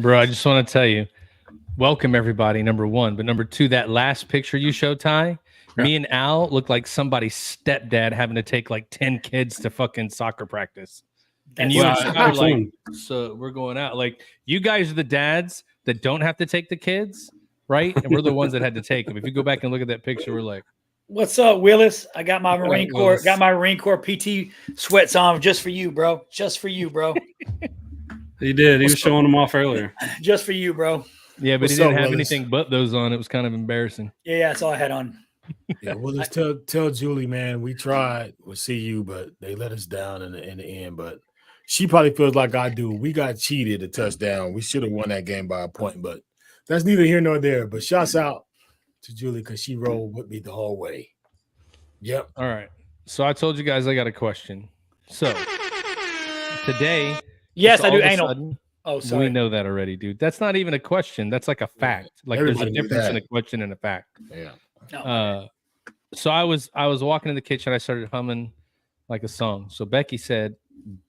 Bro, I just want to tell you, welcome everybody, number one. But number two, that last picture you showed, Ty, me and Al look like somebody's stepdad having to take like 10 kids to fucking soccer practice. And you and Scott are like, so we're going out. Like, you guys are the dads that don't have to take the kids, right? And we're the ones that had to take them. If you go back and look at that picture, we're like, what's up, Willis? I got my Marine Corps PT sweats on just for you, bro. Just for you, bro. He did. He was showing them off earlier. Just for you, bro. Yeah, but he didn't have anything but those on. It was kind of embarrassing. Yeah, that's all I had on. Yeah, Willis, tell Julie, man, we tried with CU, but they let us down in the end. But she probably feels like I do. We got cheated a touchdown. We should have won that game by a point, but that's neither here nor there. But shouts out to Julie because she rolled with me the whole way. Yep. All right. So I told you guys I got a question. So today, yes, I do. Anal. Oh, sorry. We know that already, dude. That's not even a question. That's like a fact. Like there's a difference in a question and a fact. Yeah. So I was walking in the kitchen. I started humming like a song. So Becky said,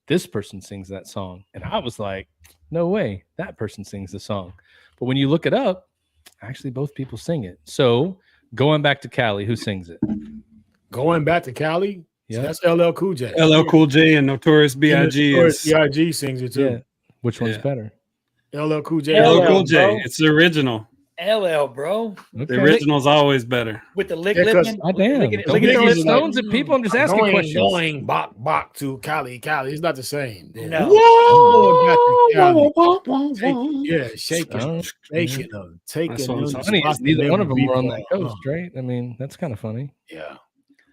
"This person sings that song," and I was like, "No way, that person sings the song." But when you look it up, actually both people sing it. So going back to Cali, who sings it? Going back to Cali, yeah, so that's LL Cool J. LL Cool J and Notorious B.I.G. B.I.G. sings it too. Yeah. Which one's better? LL Cool J. LL Cool J. Bro. It's the original. LL, bro. Okay. The original's always better. With the lick lipping. Don't be throwing stones at people. I'm just asking questions. Going bok to Cali. It's not the same. No. Whoa! Yeah, shaking them, taking them. Funny, neither one of them were on that coast, right? I mean, that's kind of funny. Yeah.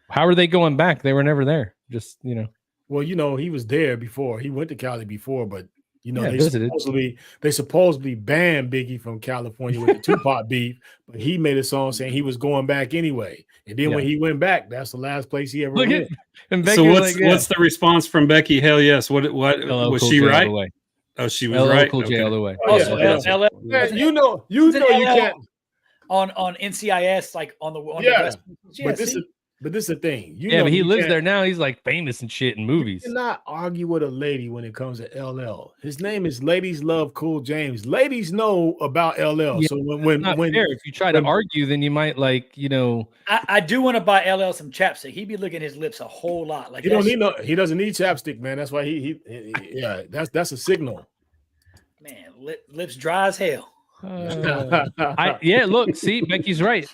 How are they going back? They were never there. Just, you know. Well, you know, he was there before. He went to Cali before, but you know, yeah, they supposedly banned Biggie from California with the Tupac beef, but he made a song saying he was going back anyway. And then when he went back, that's the last place he ever went. And so what's the response from Becky? Hell yes. What was she right? Oh, she was right. Cool J all the way. You know you can't on NCIS, like on the West. But this is the thing. But he lives there now. He's like famous and shit in movies. You cannot argue with a lady when it comes to LL. His name is Ladies Love Cool James. Ladies know about LL. Yeah, so when if you try to argue, then you might I do want to buy LL some chapstick. He'd be licking his lips a whole lot. Like he doesn't need chapstick, man. That's why he that's a signal. Man, lips dry as hell. Look, see, Becky's right.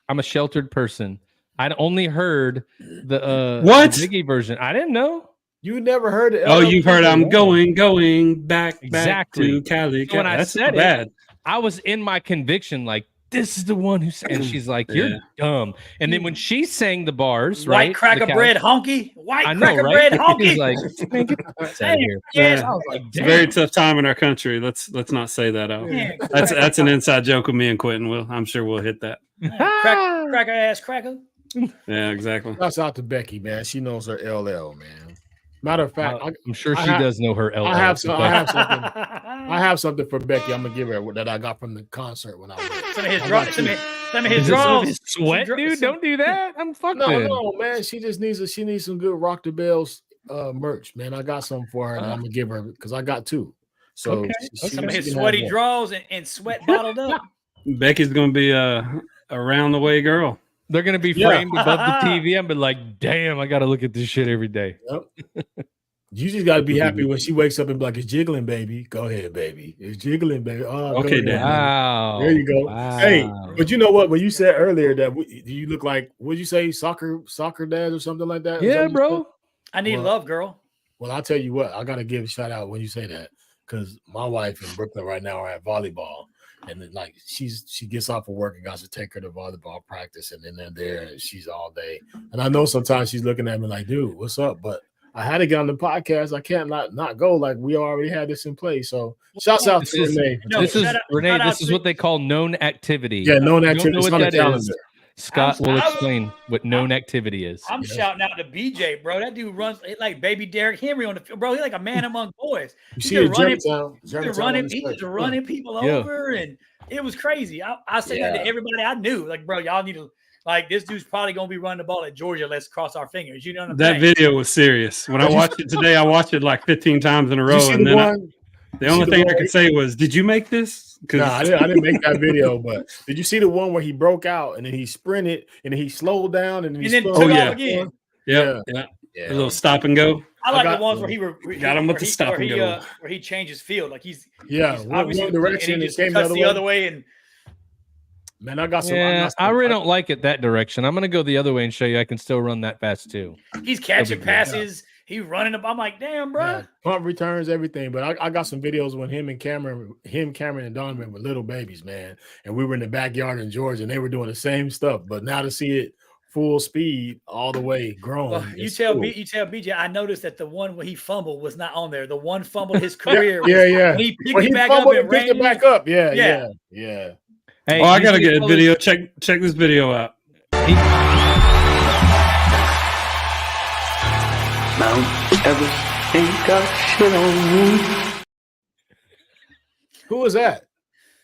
I'm a sheltered person. I'd only heard the Biggie version. I didn't know. You never heard it. Oh, you've heard I'm going back to Cali. So when I said it, I was in my conviction, like, this is the one who sang. And she's like, you're dumb. And then when she sang the bars, right? White cracker bread honky. White cracker bread honky. He's like, man, get out of here. Yeah. It's a very tough time in our country. Let's not say that out. Yeah. That's an inside joke with me and Quentin. I'm sure we'll hit that. Cracker ass cracker. Yeah, exactly. Shouts out to Becky, man. She knows her LL, man. Matter of fact, I'm sure she does know her LL. I have something. I have something for Becky. I'm gonna give her that I got from the concert when I went. Some of his draws. Sweat, dude. Don't do that. I'm fucked. No, man. She just needs some good Rock the Bells merch, man. I got something for her, and I'm gonna give her because I got two. So some of his sweaty draws and sweat bottled up. Becky's gonna be around the way girl. They're gonna be framed above the TV. I'm like, damn, I gotta look at this shit every day. Yep. You just gotta be happy when she wakes up and be like, "It's jiggling, baby. Go ahead, baby. It's jiggling, baby." Oh, okay, Dad. Wow. There you go. Wow. Hey, but you know what? When you said earlier that you look like, what'd you say, soccer dad or something like that? Yeah, bro. I need love, girl. Well, I'll tell you what. I gotta give a shout out when you say that because my wife in Brooklyn right now are at volleyball. And then, like, she gets off of work and got to take her to volleyball practice, and then they're there and she's all day. And I know sometimes she's looking at me like, "Dude, what's up?" But I had to get on the podcast. I can't not go. Like, we already had this in place. So, shouts out to Renee. Renee. This is what they call known activity. Yeah, known activity. It's on the calendar. Scott will explain what known activity is. I'm shouting out to BJ, bro. That dude runs like baby Derrick Henry on the field, bro. He's like a man among boys. He's running people over, and it was crazy. I said that to everybody I knew. Like, bro, y'all need to this dude's probably gonna be running the ball at Georgia. Let's cross our fingers. You know what I'm saying? That video was serious. When I watched it today, I watched it like 15 times in a row, and then The only thing I could say was, "Did you make this?" No, I didn't make that video. But did you see the one where he broke out and then he sprinted and then he slowed down and then he then spun took off again? Yeah. A little stop and go. I like the ones where he got him with the stop and go. Where he changed his field. Like he's one direction and he and came cuts the other way. And man, I got some. Yeah, I really don't like it that direction. I'm gonna go the other way and show you I can still run that fast too. He's catching passes. He running up. I'm like, damn, bro. Yeah, punt returns, everything. But I got some videos when him, Cameron, and Donovan were little babies, man. And we were in the backyard in Georgia, and they were doing the same stuff. But now to see it full speed all the way grown. Well, you tell BJ. I noticed that the one where he fumbled was not on there. The one fumbled his career. Yeah. He picked it back up and picked it back up. Yeah. Hey, I gotta get a video. Check this video out. Mount Everest ain't got shit on me. Who was that?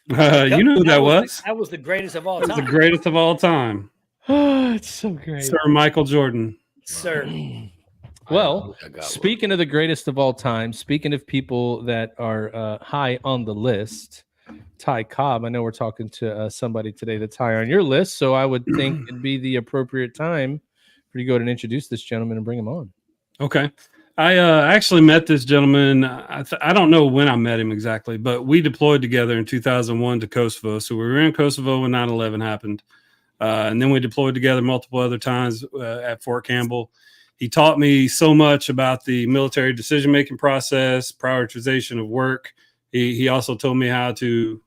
You know who that was? That was the greatest of all That time. was the greatest of all time. Oh, it's so great. Sir Michael Jordan. Sir. Well, speaking of the greatest of all time, speaking of people that are high on the list, Ty Cobb, I know we're talking to somebody today that's higher on your list, so I would think it'd be the appropriate time for you to go ahead and introduce this gentleman and bring him on. Okay. I actually met this gentleman. I don't know when I met him exactly, but we deployed together in 2001 to Kosovo. So we were in Kosovo when 9/11 happened. And then we deployed together multiple other times at Fort Campbell. He taught me so much about the military decision-making process, prioritization of work. He also told me how to,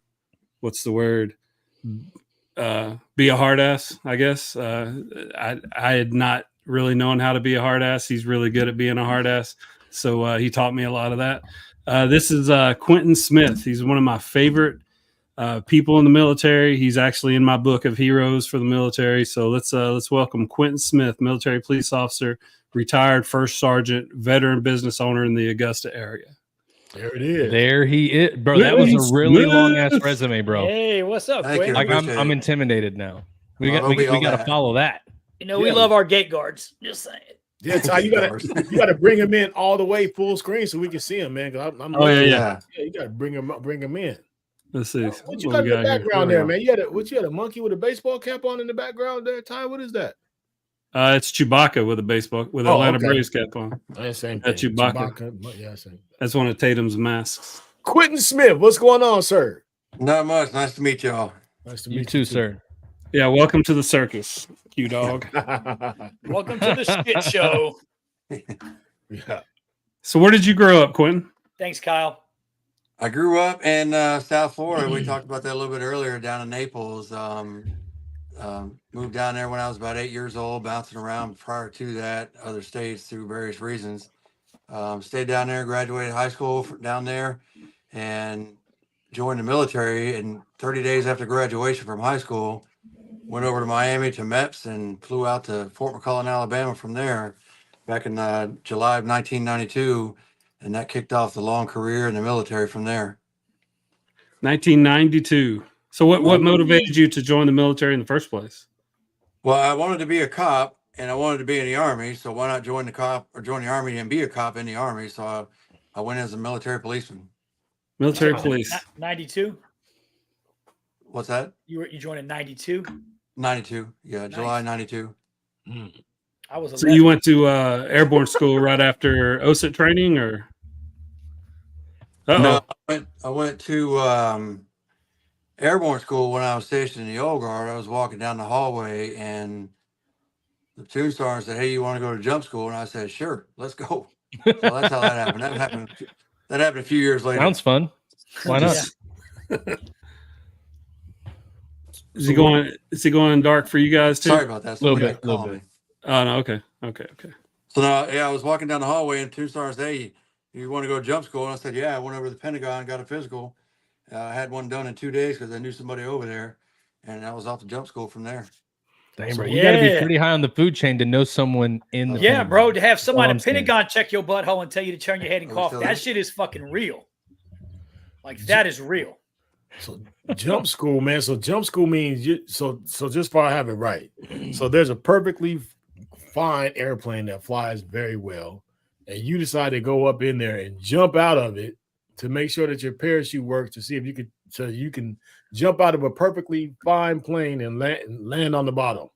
what's the word? Be a hard ass, I guess. I had not really known how to be a hard ass. He's really good at being a hard ass. So he taught me a lot of that. This is Quentin Smith. He's one of my favorite people in the military. He's actually in my book of heroes for the military. So let's welcome Quentin Smith, military police officer, retired first sergeant, veteran business owner in the Augusta area. There it is. There he is, bro. That was a really long ass resume, bro. Hey, what's up, Quentin? Like I'm intimidated now. We got to follow that. You know, we love our gate guards. Just saying. Yeah, Ty, you gotta bring him in all the way full screen so we can see him, man. Yeah. You gotta bring him in. Let's see. What you got in the background there, man? You had a monkey with a baseball cap on in the background there, Ty. What is that? It's Chewbacca with a Atlanta Braves cap on. Same thing. That's Chewbacca. Yeah, same. That's one of Tatum's masks. Quentin Smith, what's going on, sir? Not much. Nice to meet y'all. Nice to You meet too, sir. Yeah, welcome to the circus, you dog. Welcome to the shit show. Yeah. So where did you grow up, Quentin? Thanks, Kyle. I grew up in South Florida. We talked about that a little bit earlier, down in Naples. Moved down there when I was about 8 years old, bouncing around prior to that, other states through various reasons. Stayed down there, graduated high school down there, and joined the military. And 30 days after graduation from high school, went over to Miami to MEPS and flew out to Fort McClellan, Alabama from there back in July of 1992. And that kicked off the long career in the military from there. 1992. So what motivated you to join the military in the first place? Well, I wanted to be a cop and I wanted to be in the Army. So why not join the Army and be a cop in the Army? So I went as a military policeman. Military police. 92. What's that? You joined in 92. 92. Yeah, July 92. I was 11. So you went to airborne school right after OSIT training, or? No, I went to airborne school when I was stationed in the Old Guard. I was walking down the hallway and the platoon sergeant said, "Hey, you want to go to jump school?" And I said, "Sure, let's go." So that's how that happened. That happened a few years later. Sounds fun. Why not? Is he going dark for you guys too? Sorry about that. A little bit. Oh no, okay. So now, I was walking down the hallway and platoon sergeant said, "Hey, you want to go to jump school?" And I said, "Yeah." I went over to the Pentagon, got a physical. I had one done in 2 days because I knew somebody over there, and I was off to jump school from there. Damn, bro. You got to be pretty high on the food chain to know someone in the Pentagon. Bro, to have somebody in the Pentagon check your butthole and tell you to turn your head and cough, that shit is fucking real. Like, that is real. So jump school, man. So jump school means so just so I have it right. So there's a perfectly fine airplane that flies very well, and you decide to go up in there and jump out of it to make sure that your parachute works to see if you could, so you can jump out of a perfectly fine plane and land on the bottom.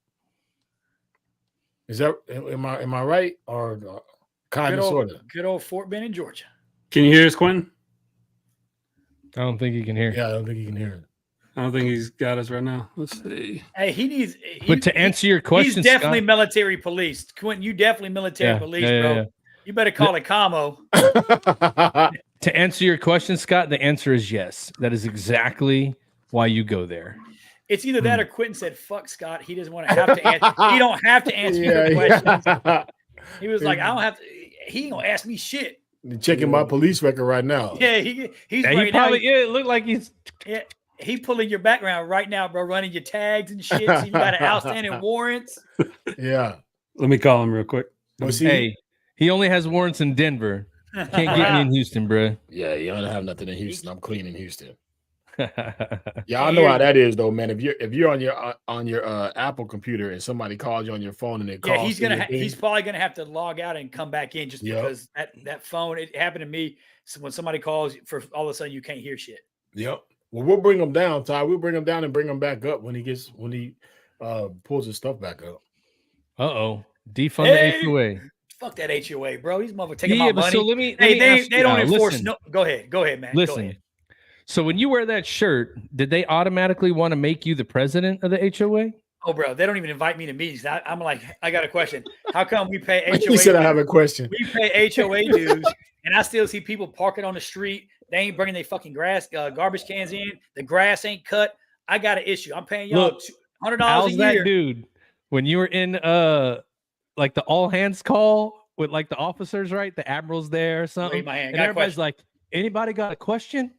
Is that am I right or kind of sort of? Good old Fort Benning, Georgia. Can you hear us, Quentin? I don't think you can hear. Yeah, I don't think you can hear it. I don't think he's got us right now. Let's see. Hey, he needs. But to answer your question, he's definitely Scott, military police. Quentin, you definitely military police, bro. Yeah. You better call it Camo. To answer your question, Scott, the answer is yes. That is exactly why you go there. It's either that or Quentin said, "Fuck Scott." He doesn't want to have to answer. He don't have to answer your questions. He was like, "I don't have to." He ain't gonna ask me shit. Checking my police record right now. Yeah, he's Yeah, right he probably now. it looked like he's. Yeah, he pulling your background right now, bro. Running your tags and shit. So you got an outstanding warrants. Yeah. Let me call him real quick. Well, see, Hey, he only has warrants in Denver. Can't get me in Houston, bro. yeah, you don't have nothing in Houston. I'm clean in Houston. Yeah, I know how that is though, man. If you're on your Apple computer and somebody calls you on your phone and they call, he's probably gonna have to log out and come back in just because that phone. It happened to me. So when somebody calls for all of a sudden you can't hear shit. Yep. Well, we'll bring him down, Ty. We'll bring him down and bring him back up when he pulls his stuff back up. Defund the HOA. Fuck that HOA, bro. These motherfuckers taking Yeah, my but money. so let me They don't enforce. listen. No, go ahead, man. Go Listen. ahead. So when you wear that shirt, did they automatically want to make you the president of the HOA? Oh, bro, they don't even invite me to meetings. I'm like, I got a question. How come we pay HOA? He said, "I have a question." We pay HOA dues, and I still see people parking on the street. They ain't bringing their fucking garbage cans in. The grass ain't cut. I got an issue. I'm paying y'all Look, $100 a how's year. that dude? When you were in like the all hands call with like the officers, right? The admiral's there or something. Raise my hand. And Got a everybody's question. like, anybody got a question?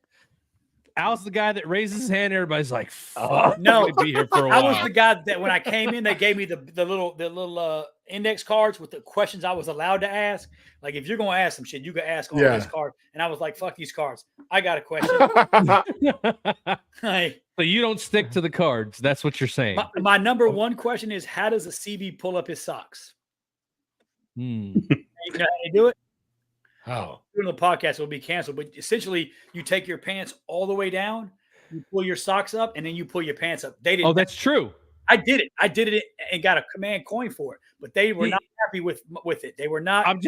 Al's the guy that raises his hand. Everybody's like, fuck, No, we'd be here for a I while. was the guy that when I came in, they gave me the little index cards with the questions I was allowed to ask. Like, if you're gonna ask some shit, you can ask on this card. And I was like, fuck these cards. I got a question. Hey, So you don't stick to the cards. That's what you're saying. my number one question is, how does a CB pull up his socks? You know how they do it? How? Doing the podcast will be canceled, but essentially you take your pants all the way down, you pull your socks up, and then you pull your pants up. They didn't. Oh, that's true. I did it and got a command coin for it, but they were not happy with it. They were not. I'm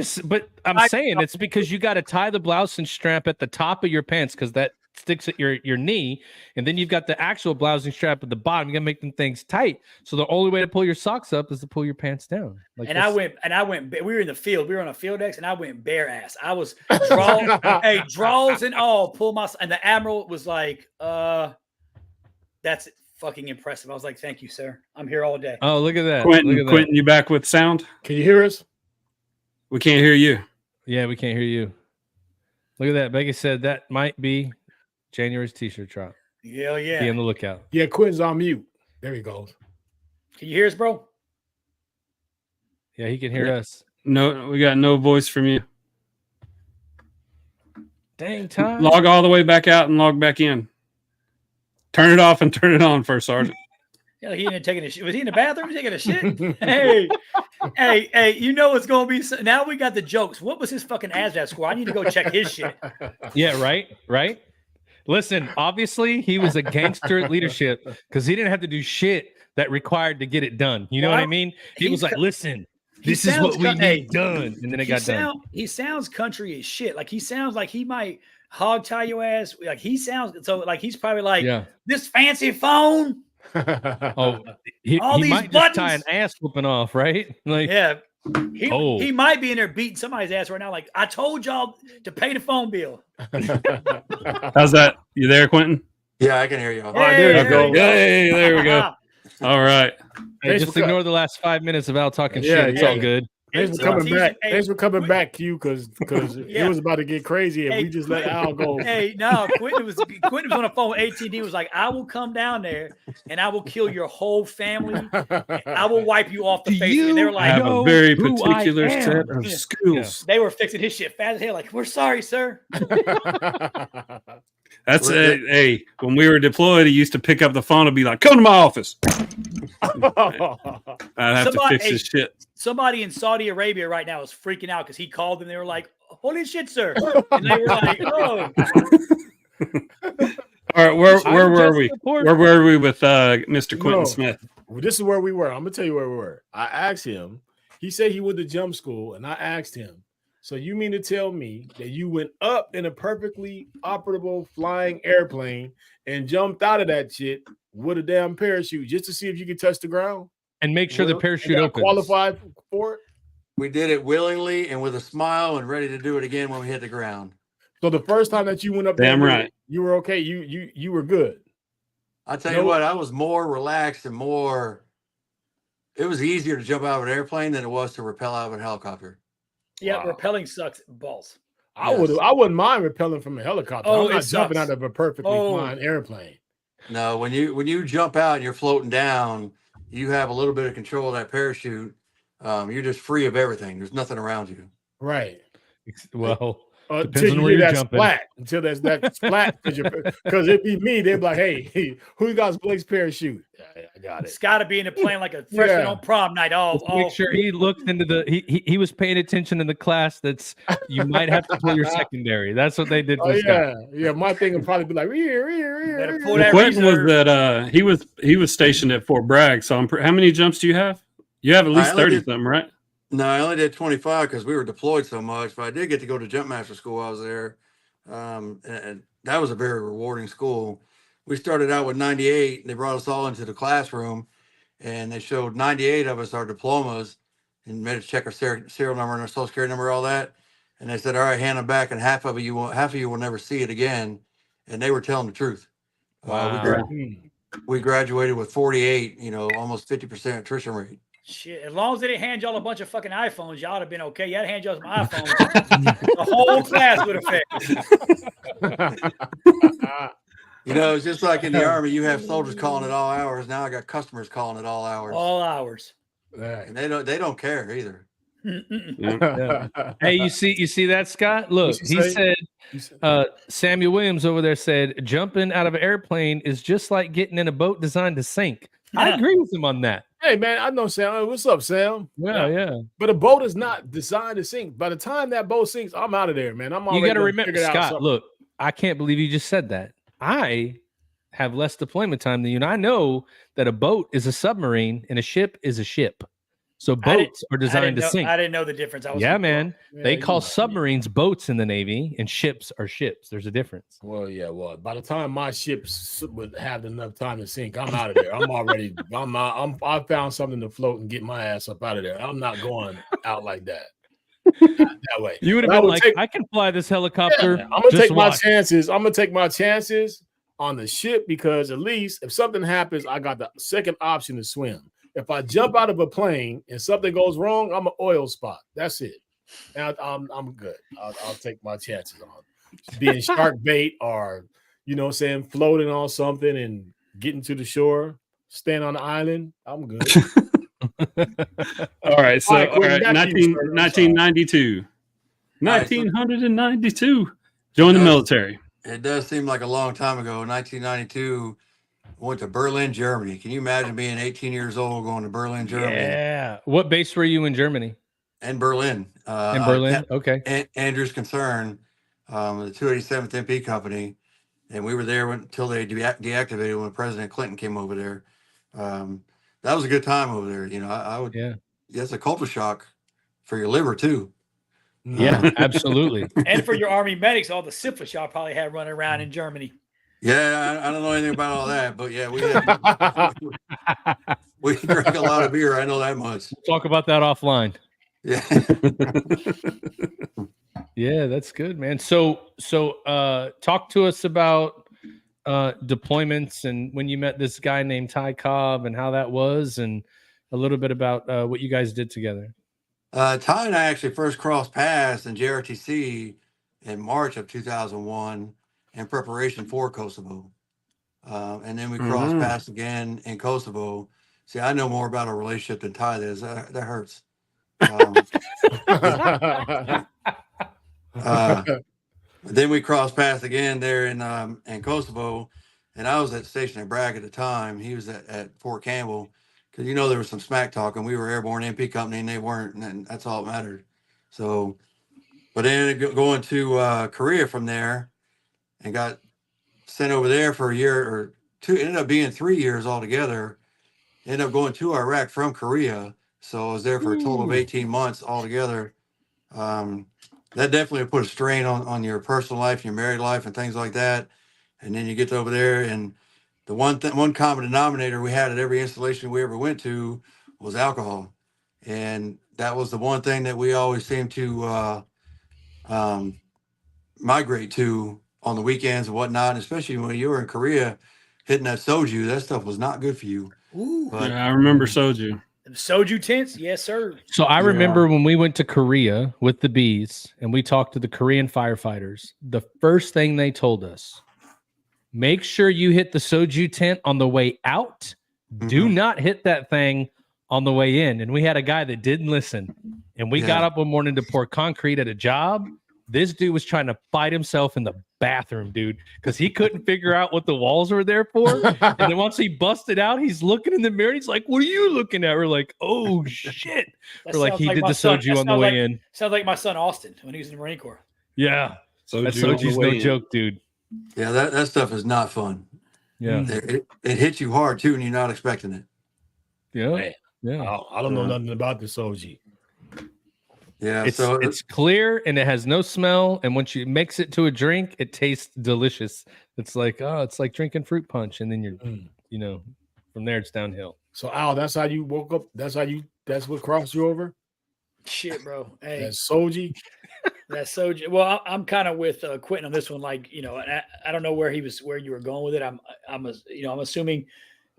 saying it's because you got to tie the blouse and strap at the top of your pants because that sticks at your knee, and then you've got the actual blousing strap at the bottom. You got to make them things tight. So the only way to pull your socks up is to pull your pants down. Like I went. We were in the field. We were on a field X, and I went bare ass. I was draws and all. And the admiral was like, "That's fucking impressive." I was like, "Thank you, sir. I'm here all day." Oh, look at that, Quentin, you back with sound? Can you hear us? We can't hear you. Yeah, we can't hear you. Look at that. Becky said that might be January's t-shirt drop. Hell yeah. Be on the lookout. Yeah, Quentin's on mute. There he goes. Can you hear us, bro? Yeah, he can hear us. No, we got no voice from you. Dang, Ty. Log all the way back out and log back in. Turn it off and turn it on first, Sergeant. Yeah, he ain't taking a shit. Was he in the bathroom taking a shit? hey, you know what's going to be. Now we got the jokes. What was his fucking ASVAB score? I need to go check his shit. Yeah, right. Listen, obviously he was a gangster at leadership because he didn't have to do shit that required to get it done. You know what I mean? He was like, listen, this is what we need done. And then it got done. He sounds country as shit. Like he sounds like he might hog tie your ass. Like he sounds so like he's probably like this fancy phone. Oh, he these might buttons. just tie an ass whooping off, right? Like, yeah. He might be in there beating somebody's ass right now. Like, I told y'all to pay the phone bill. How's that? You there, Quentin? Yeah, I can hear you. All right, there we go. Hey, there we go. All right. Hey, just ignore the last 5 minutes of Al talking shit. It's all good. Thanks for coming back. Thanks for coming back, Q, because it was about to get crazy and we just let Al go. Hey, no, Quentin was on the phone with AT&T. He was like, I will come down there and I will kill your whole family. I will wipe you off the face. And they were like, I have a very particular set of skills. They were fixing his shit fast as hell. Like, we're sorry, sir. That's it. Hey, when we were deployed, he used to pick up the phone and be like, come to my office. I'd have to fix his shit. Somebody in Saudi Arabia right now is freaking out because he called them. They were like, holy shit, sir. And they were like, oh. All right, where I'm were just we? report- Where were we with Mr. Quentin No. Smith? Well, this is where we were. I'm gonna tell you where we were. I asked him. He said he went to jump school, and I asked him. So you mean to tell me that you went up in a perfectly operable flying airplane and jumped out of that shit with a damn parachute just to see if you could touch the ground? And make sure the Well, parachute and got opens. qualified for it. We did it willingly and with a smile and ready to do it again when we hit the ground. So the first time that you went up, Damn there, right. you were okay. You were good. I tell you what, I was more relaxed and more. It was easier to jump out of an airplane than it was to rappel out of a helicopter. Yeah, Wow. rappelling sucks balls. I wouldn't mind rappelling from a helicopter. Oh, I'm not it jumping sucks. out of a perfectly Oh. flying airplane. No, when you jump out and you're floating down, you have a little bit of control of that parachute. You're just free of everything. There's nothing around you. Right. Well, Until Depends on you where hear you're that jumping. splat. Until there's that splat. Because it'd be me. They'd be like, hey, who got Blake's parachute? Yeah, I got It's it. got to be in the plane like a freshman Yeah. on prom night. let's make sure he looked into the. He was paying attention in the class. That's you might have to pull your secondary. That's what they did Oh, for Scott. yeah. My thing would probably be like, Better pull Well, that Quentin was reserve. that he was stationed at Fort Bragg. So how many jumps do you have? You have at least I only 30 did- something, right? No, I only did 25 because we were deployed so much, but I did get to go to jump master school while I was there. And that was a very rewarding school. We started out with 98. They brought us all into the classroom and they showed 98 of us our diplomas and made us check our serial number and our social security number, all that. And they said, all right, hand them back. And half of you will never see it again. And they were telling the truth. Wow. We graduated with 48, almost 50% attrition rate. Shit, as long as they didn't hand y'all a bunch of fucking iPhones, y'all would have been okay. You had to hand y'all some iPhones. The whole class would have failed. It's just like in the Army, you have soldiers calling at all hours. Now I got customers calling at all hours. All hours. And they don't care either. Hey, you see that, Scott? Look, What'd she he say? said Samuel Williams over there said jumping out of an airplane is just like getting in a boat designed to sink. I agree with him on that. Hey, man, I know Sam. What's up, Sam? Yeah. But a boat is not designed to sink. By the time that boat sinks, I'm out of there, man. I'm already You got to done remember, figured out Scott. something. Look, I can't believe you just said that. I have less deployment time than you, and I know that a boat is a submarine and a ship is a ship. So boats are designed to sink. I didn't know the difference. Yeah, man. They Yeah, call you know. submarines boats in the Navy, and ships are ships. There's a difference. Well, yeah. Well, by the time my ships would have enough time to sink, I'm out of there. I'm already. I found something to float and get my ass up out of there. I'm not going out like that. Not that way. You would have But I been would like, take- I can fly this helicopter. I'm gonna Just take my watch." chances. I'm gonna take my chances on the ship because at least if something happens, I got the second option to swim. If I jump out of a plane and something goes wrong, I'm an oil spot. That's it. And I'm good. I'll take my chances on being shark bait or floating on something and getting to the shore, staying on the island. I'm good. All right. So, All right, all Quentin, right, back to you, sir. I'm 1992. All right, so- 1992. Join the military. It does seem like a long time ago. 1992, I went to Berlin, Germany. Can you imagine being 18 years old going to Berlin, Germany? Yeah. What base were you in Germany? And Berlin. In Berlin? Okay. Andrew's Concern, the 287th MP company. And we were there until they deactivated when President Clinton came over there. That was a good time over there. I would, Yeah. It's a culture shock for your liver too. Yeah, absolutely. And for your Army medics, all the syphilis y'all probably had running around in Germany. Yeah, I don't know anything about all that, but yeah, we drank a lot of beer. I know that much. We'll talk about that offline. Yeah. Yeah, that's good, man. So talk to us about deployments and when you met this guy named Ty Cobb and how that was, and a little bit about what you guys did together. Ty and I actually first crossed paths in JRTC in March of 2001 in preparation for Kosovo. And then we crossed paths again in Kosovo. See, I know more about our relationship than Ty does. That hurts. Then we crossed paths again there in Kosovo. And I was at station at Bragg at the time. He was at Fort Campbell. Because there was some smack talk, and we were airborne MP company, and they weren't, and that's all that mattered. So but then going to Korea from there, and got sent over there for a year or two. Ended up being 3 years altogether. Ended up going to Iraq from Korea, so I was there for a total of 18 months altogether. That definitely put a strain on your personal life, your married life, and things like that. And then you get over there, and the one common denominator we had at every installation we ever went to was alcohol, and that was the one thing that we always seemed to migrate to on the weekends and whatnot. And especially when you were in Korea, hitting that soju, that stuff was not good for you. Ooh, But Yeah, I remember soju. soju tents, yes, sir. So I Yeah. remember when we went to Korea with the bees and we talked to the Korean firefighters, the first thing they told us, make sure you hit the soju tent on the way out. Do Mhm. not hit that thing on the way in. And we had a guy that didn't listen. And we got Yeah. up one morning to pour concrete at a job. This dude was trying to fight himself in the bathroom, dude, because he couldn't figure out what the walls were there for. And then once he busted out, he's looking in the mirror. And he's like, "What are you looking at?" We're like, "Oh shit!" That We're like, sounds "He did my the son. soju That on the sounds way like- in." Sounds like my son Austin when he was in the Marine Corps. Yeah, Soju that on the soju's no way in. joke, dude. Yeah, that stuff is not fun. Yeah, It hits you hard too, and you're not expecting it. yeah, Man, yeah. I don't know nothing about the soji. Yeah, It's so it's clear and it has no smell. And once you mix it to a drink, it tastes delicious. It's like it's like drinking fruit punch, and then you're from there it's downhill. So Al, that's how you woke up. That's what crossed you over. Shit, bro. Hey, That's soji. that's soju. Well, I'm kind of with Quentin on this one. Like, and I don't know where you were going with it. I'm assuming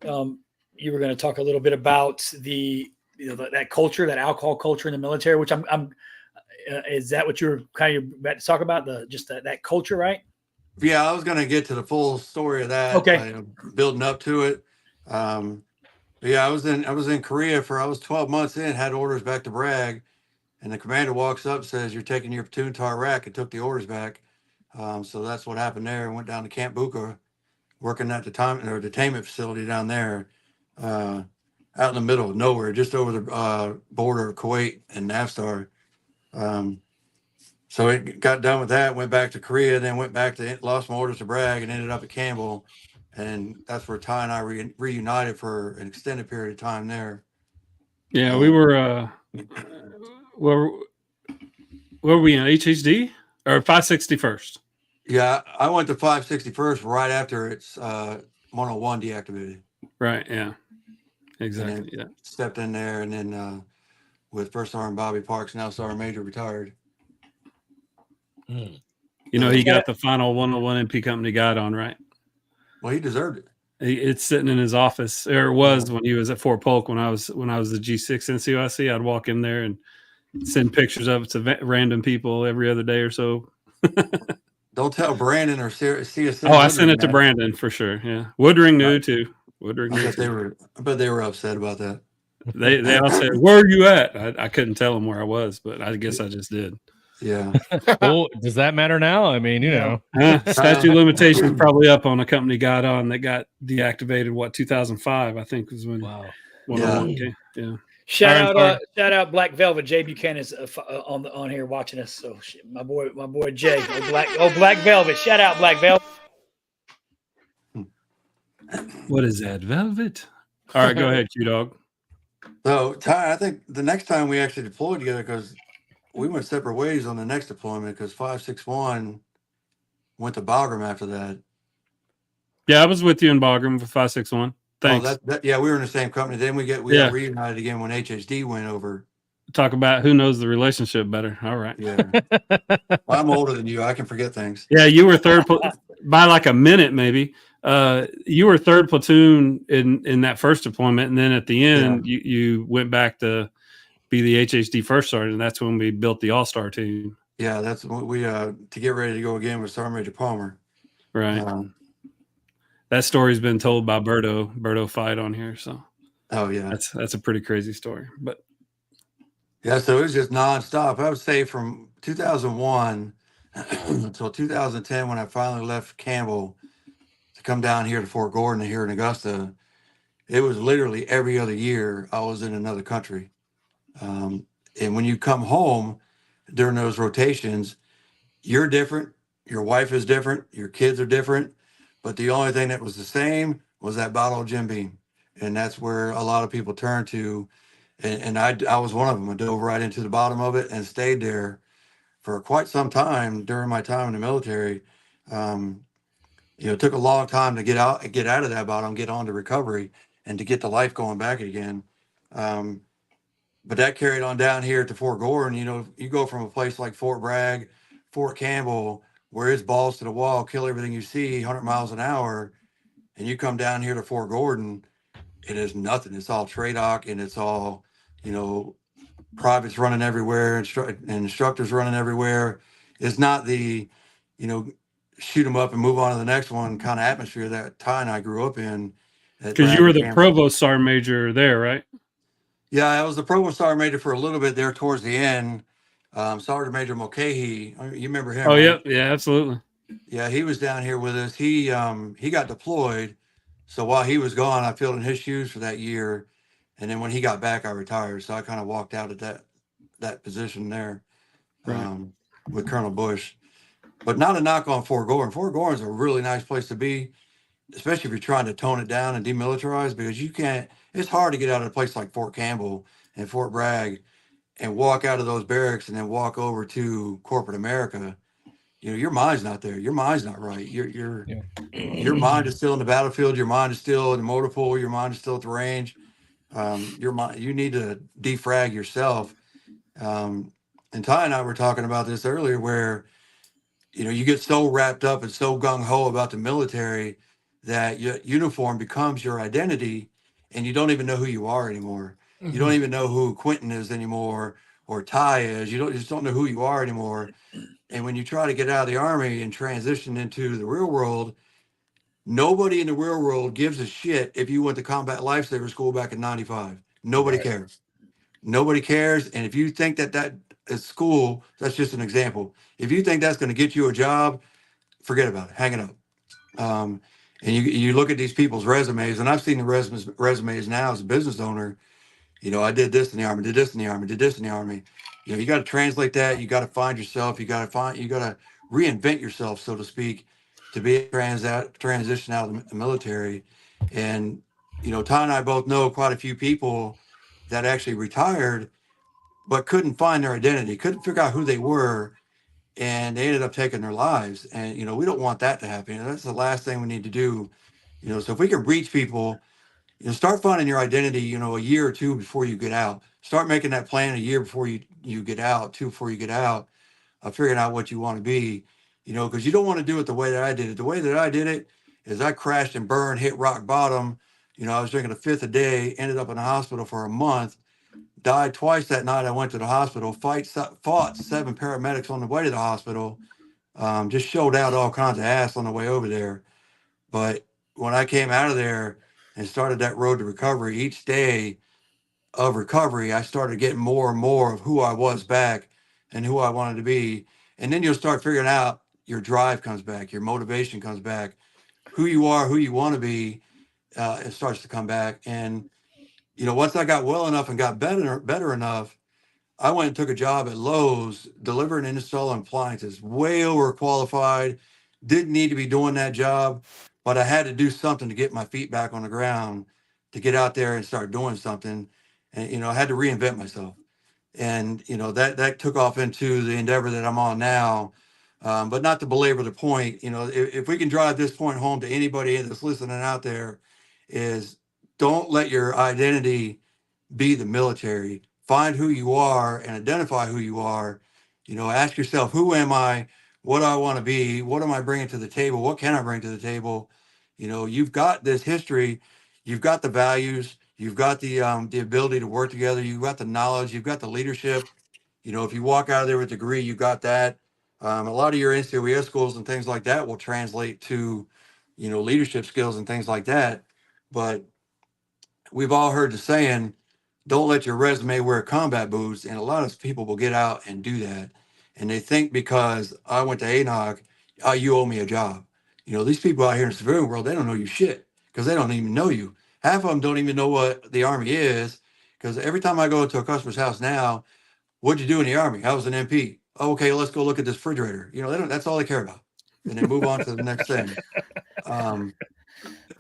you were going to talk a little bit about that culture, that alcohol culture in the military, which is that what you're kind of about to talk about? That culture, right? yeah, I was gonna get to the full story of that. Okay. Building up to it. But yeah, I was in Korea I was 12 months in, had orders back to Bragg, and the commander walks up and says, "You're taking your platoon to Iraq," and took the orders back. So that's what happened there. And went down to Camp Buka, working at the detainment facility down there, out in the middle of nowhere, just over the border of Kuwait and Navstar. So it got done with that, went back to Korea, then went back to lost my orders to Bragg, and ended up at Campbell. And that's where Ty and I reunited for an extended period of time there. Yeah, we were where were we in HHD or 561st? Yeah, I went to 561st right after its 101 deactivated. Right, yeah. Exactly. And Yeah. stepped in there, and then with First Sergeant Bobby Parks, now Sergeant Major, retired. He got the final 101 MP company guide on, right? Well, he deserved it. It's sitting in his office, or it was when he was at Fort Polk when I was the G6 NCOIC. I'd walk in there and send pictures of it to random people every other day or so. Don't tell Brandon or CSN. Oh, I sent it to Brandon for sure. Yeah, Woodring knew too. Woodring knew too. I bet they were upset about that. They all said, "Where are you at?" I couldn't tell them where I was, but I guess I just did. Yeah. Well, does that matter now? I mean, Statute of limitations probably up on a company got on that got deactivated. 2005, I think was when. Wow. 101 came. Yeah. Shout out Black Velvet. Jay Buchanan's on here watching us. So my boy Jay, Black Velvet. Shout out Black Velvet. What is that, Velvet? All right, go ahead, Q-Dog. So, Ty, I think the next time we actually deployed together, because we went separate ways on the next deployment, because 561 went to Bagram after that. Yeah, I was with you in Bagram for 561. Thanks. Yeah, we were in the same company. Then we got reunited again when HHD went over. Talk about who knows the relationship better. All right. Yeah. Well, I'm older than you. I can forget things. Yeah, you were third by like a minute, maybe. You were third platoon in that first deployment, and then at the end, you went back to be the HHD first sergeant. That's when we built the all-star team. Yeah, that's when we to get ready to go again with Sergeant Major Palmer. Right. That story's been told by Berto Fight on here. So. Oh yeah, that's a pretty crazy story, but. Yeah, so it was just nonstop. I would say from 2001 until 2010, when I finally left Campbell to come down here to Fort Gordon here in Augusta, it was literally every other year I was in another country. And when you come home, during those rotations, you're different, your wife is different, your kids are different, but the only thing that was the same was that bottle of Jim Beam. And that's where a lot of people turn to. And I was one of them. I dove right into the bottom of it and stayed there for quite some time during my time in the military. It took a long time to get out of that bottom, get on to recovery, and to get the life going back again. But that carried on down here to Fort Gordon. You go from a place like Fort Bragg, Fort Campbell, where it's balls to the wall, kill everything you see, 100 miles an hour, and you come down here to Fort Gordon, it is nothing. It's all TRADOC, and it's all, privates running everywhere, and instructors running everywhere. It's not the, shoot them up and move on to the next one kind of atmosphere that Ty and I grew up in. Because you were the provost sergeant major there, right? Yeah, I was the provost sergeant major for a little bit there towards the end. Sergeant Major Mulcahy, you remember him? Oh, right? yeah, absolutely. Yeah, he was down here with us. He got deployed, so while he was gone, I filled in his shoes for that year, and then when he got back, I retired. So I kind of walked out at that position there, Right. with Colonel Bush. But not a knock on Fort Gordon. Fort Gordon's a really nice place to be, especially if you're trying to tone it down and demilitarize, because you can't. It's hard to get out of a place like Fort Campbell and Fort Bragg and walk out of those barracks and then walk over to corporate America. Your mind's not there. Your mind's not right. Your mind is still in the battlefield. Your mind is still in the motor pool. Your mind is still at the range. Your mind, you need to defrag yourself. And Ty and I were talking about this earlier, where you get so wrapped up and so gung ho about the military that your uniform becomes your identity, and you don't even know who you are anymore. You don't even know who Quentin is anymore, or Ty is. You just don't know who you are anymore. And when you try to get out of the Army and transition into the real world, nobody in the real world gives a shit if you went to combat lifesaver school back in '95. Nobody cares. Nobody cares. And if you think that is school, that's just an example. If you think that's going to get you a job, forget about it. Hang it up. And you look at these people's resumes, and I've seen the resumes now as a business owner. I did this in the Army, did this in the Army, did this in the Army. You got to translate that. You got to find yourself. You got to reinvent yourself, so to speak, to be a transition out of the military. And, Ty and I both know quite a few people that actually retired, but couldn't find their identity, couldn't figure out who they were, and they ended up taking their lives. And, we don't want that to happen. That's the last thing we need to do. So if we can reach people, start finding your identity, a year or two before you get out. Start making that plan a year before you get out, before you get out, figuring out what you want to be, because you don't want to do it the way that I did it. The way that I did it is I crashed and burned, hit rock bottom. I was drinking a fifth a day, ended up in the hospital for a month, died twice that night. I went to the hospital, fought 7 paramedics on the way to the hospital, just showed out all kinds of ass on the way over there. But when I came out of there and started that road to recovery, each day of recovery, I started getting more and more of who I was back and who I wanted to be. And then you'll start figuring out your drive comes back, your motivation comes back, who you are, who you want to be, it starts to come back. And, once I got well enough and got better enough, I went and took a job at Lowe's, delivering and installing appliances, way overqualified, didn't need to be doing that job, but I had to do something to get my feet back on the ground, to get out there and start doing something. And, I had to reinvent myself. And, that took off into the endeavor that I'm on now. But not to belabor the point, if we can drive this point home to anybody that's listening out there, is don't let your identity be the military. Find who you are and identify who you are. Ask yourself, who am I? What do I want to be? What am I bringing to the table? What can I bring to the table? You've got this history, you've got the values, you've got the ability to work together, you've got the knowledge, you've got the leadership. If you walk out of there with a degree, you got that. A lot of your NCOES schools and things like that will translate to, leadership skills and things like that. But we've all heard the saying, don't let your resume wear combat boots. And a lot of people will get out and do that. And they think because I went to ANOC, you owe me a job. These people out here in the civilian world, they don't know you shit because they don't even know you. Half of them don't even know what the Army is, because every time I go to a customer's house now, what'd you do in the Army? I was an MP. okay, let's go look at this refrigerator. You know, they don't, that's all they care about. And then move on to the next thing.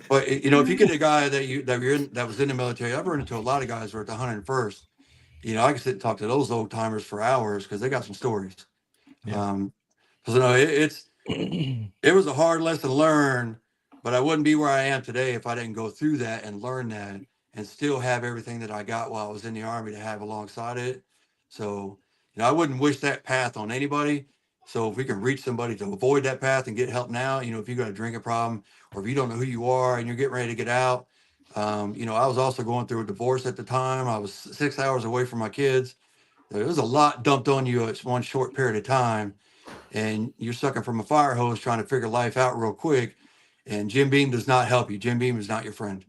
But you know, if you get a guy that was in the military, I've run into a lot of guys who are at the 101st. You know, I can sit and talk to those old timers for hours because they got some stories. Yeah. So no, it was a hard lesson to learn, but I wouldn't be where I am today if I didn't go through that and learn that and still have everything that I got while I was in the Army to have alongside it. So, you know, I wouldn't wish that path on anybody. So if we can reach somebody to avoid that path and get help now, you know, if you got a drinking problem or if you don't know who you are and you're getting ready to get out, you know, I was also going through a divorce at the time. I was 6 hours away from my kids. There was a lot dumped on you at one short period of time, and you're sucking from a fire hose trying to figure life out real quick. And Jim Beam does not help you. Jim Beam is not your friend.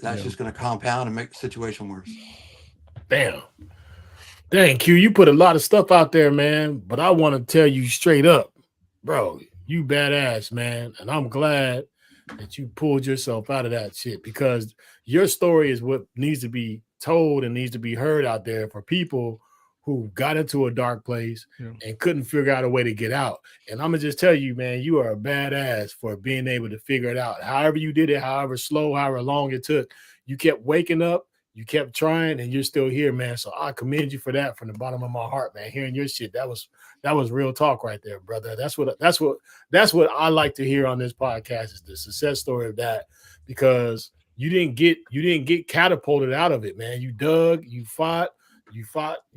That's just going to compound and make the situation worse. Damn. Dang, Q, you put a lot of stuff out there, man. But I want to tell you straight up, bro, you badass, man. And I'm glad that you pulled yourself out of that shit, because your story is what needs to be told and needs to be heard out there for people who got into a dark place and couldn't figure out a way to get out. And I'm gonna just tell you, man, you are a badass for being able to figure it out. However you did it, however slow, however long it took, you kept waking up, you kept trying, and you're still here, man. So I commend you for that from the bottom of my heart, man. Hearing your shit, that was real talk right there, brother. That's what I like to hear on this podcast, is the success story of that, because you didn't get catapulted out of it, man. You dug, you fought, you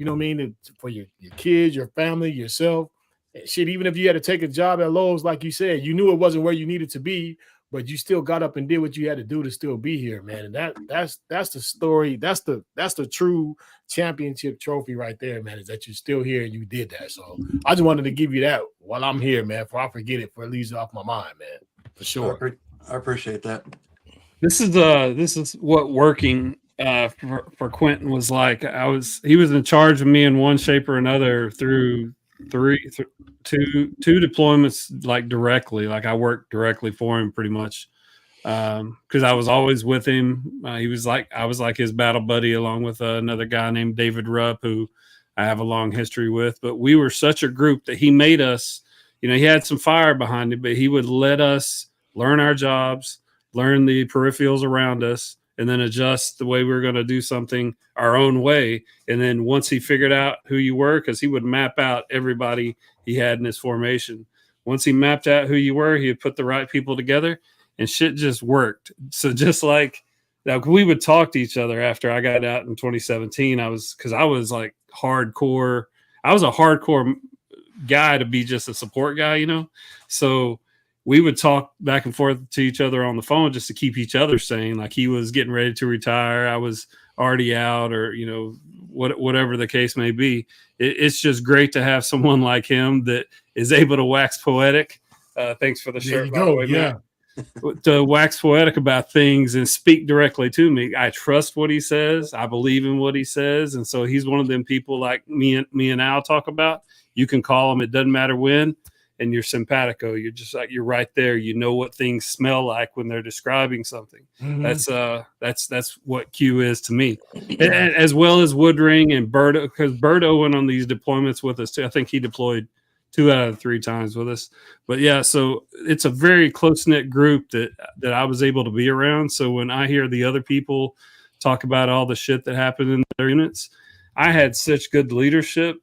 know what I mean, for your kids, your family, yourself. Shit, even if you had to take a job at Lowe's, like you said, you knew it wasn't where you needed to be, but you still got up and did what you had to do to still be here, man. And that's the story. That's the true championship trophy right there, man, is that you're still here and you did that. So I just wanted to give you that while I'm here, man, before I forget it, for it leaves off my mind, man, for sure. I appreciate that. This is what working for Quentin was like. He was in charge of me in one shape or another through two deployments, like directly. Like I worked directly for him pretty much, because I was always with him. I was like his battle buddy, along with another guy named David Rupp, who I have a long history with. But we were such a group that he made us. You know, he had some fire behind him, but he would let us learn our jobs, learn the peripherals around us, and then adjust the way we were going to do something our own way. And then once he figured out who you were, because he would map out everybody he had in his formation. Once he mapped out who you were, he would put the right people together, and shit just worked. So just like now, we would talk to each other after I got out in 2017. I was like hardcore. I was a hardcore guy to be just a support guy, you know? So we would talk back and forth to each other on the phone just to keep each other sane. Like he was getting ready to retire, I was already out, or, you know, whatever the case may be. It's just great to have someone like him that is able to wax poetic. Thanks for the shirt, by the way, man. To wax poetic about things and speak directly to me. I trust what he says. I believe in what he says. And so he's one of them people like me and Al talk about. You can call him, it doesn't matter when. And you're simpatico. You're just like, you're right there. You know what things smell like when they're describing something. Mm-hmm. That's what Q is to me, as well as Woodring and Berto, because Berto went on these deployments with us too. I think he deployed 2 out of 3 times with us. But yeah, so it's a very close knit group that I was able to be around. So when I hear the other people talk about all the shit that happened in their units, I had such good leadership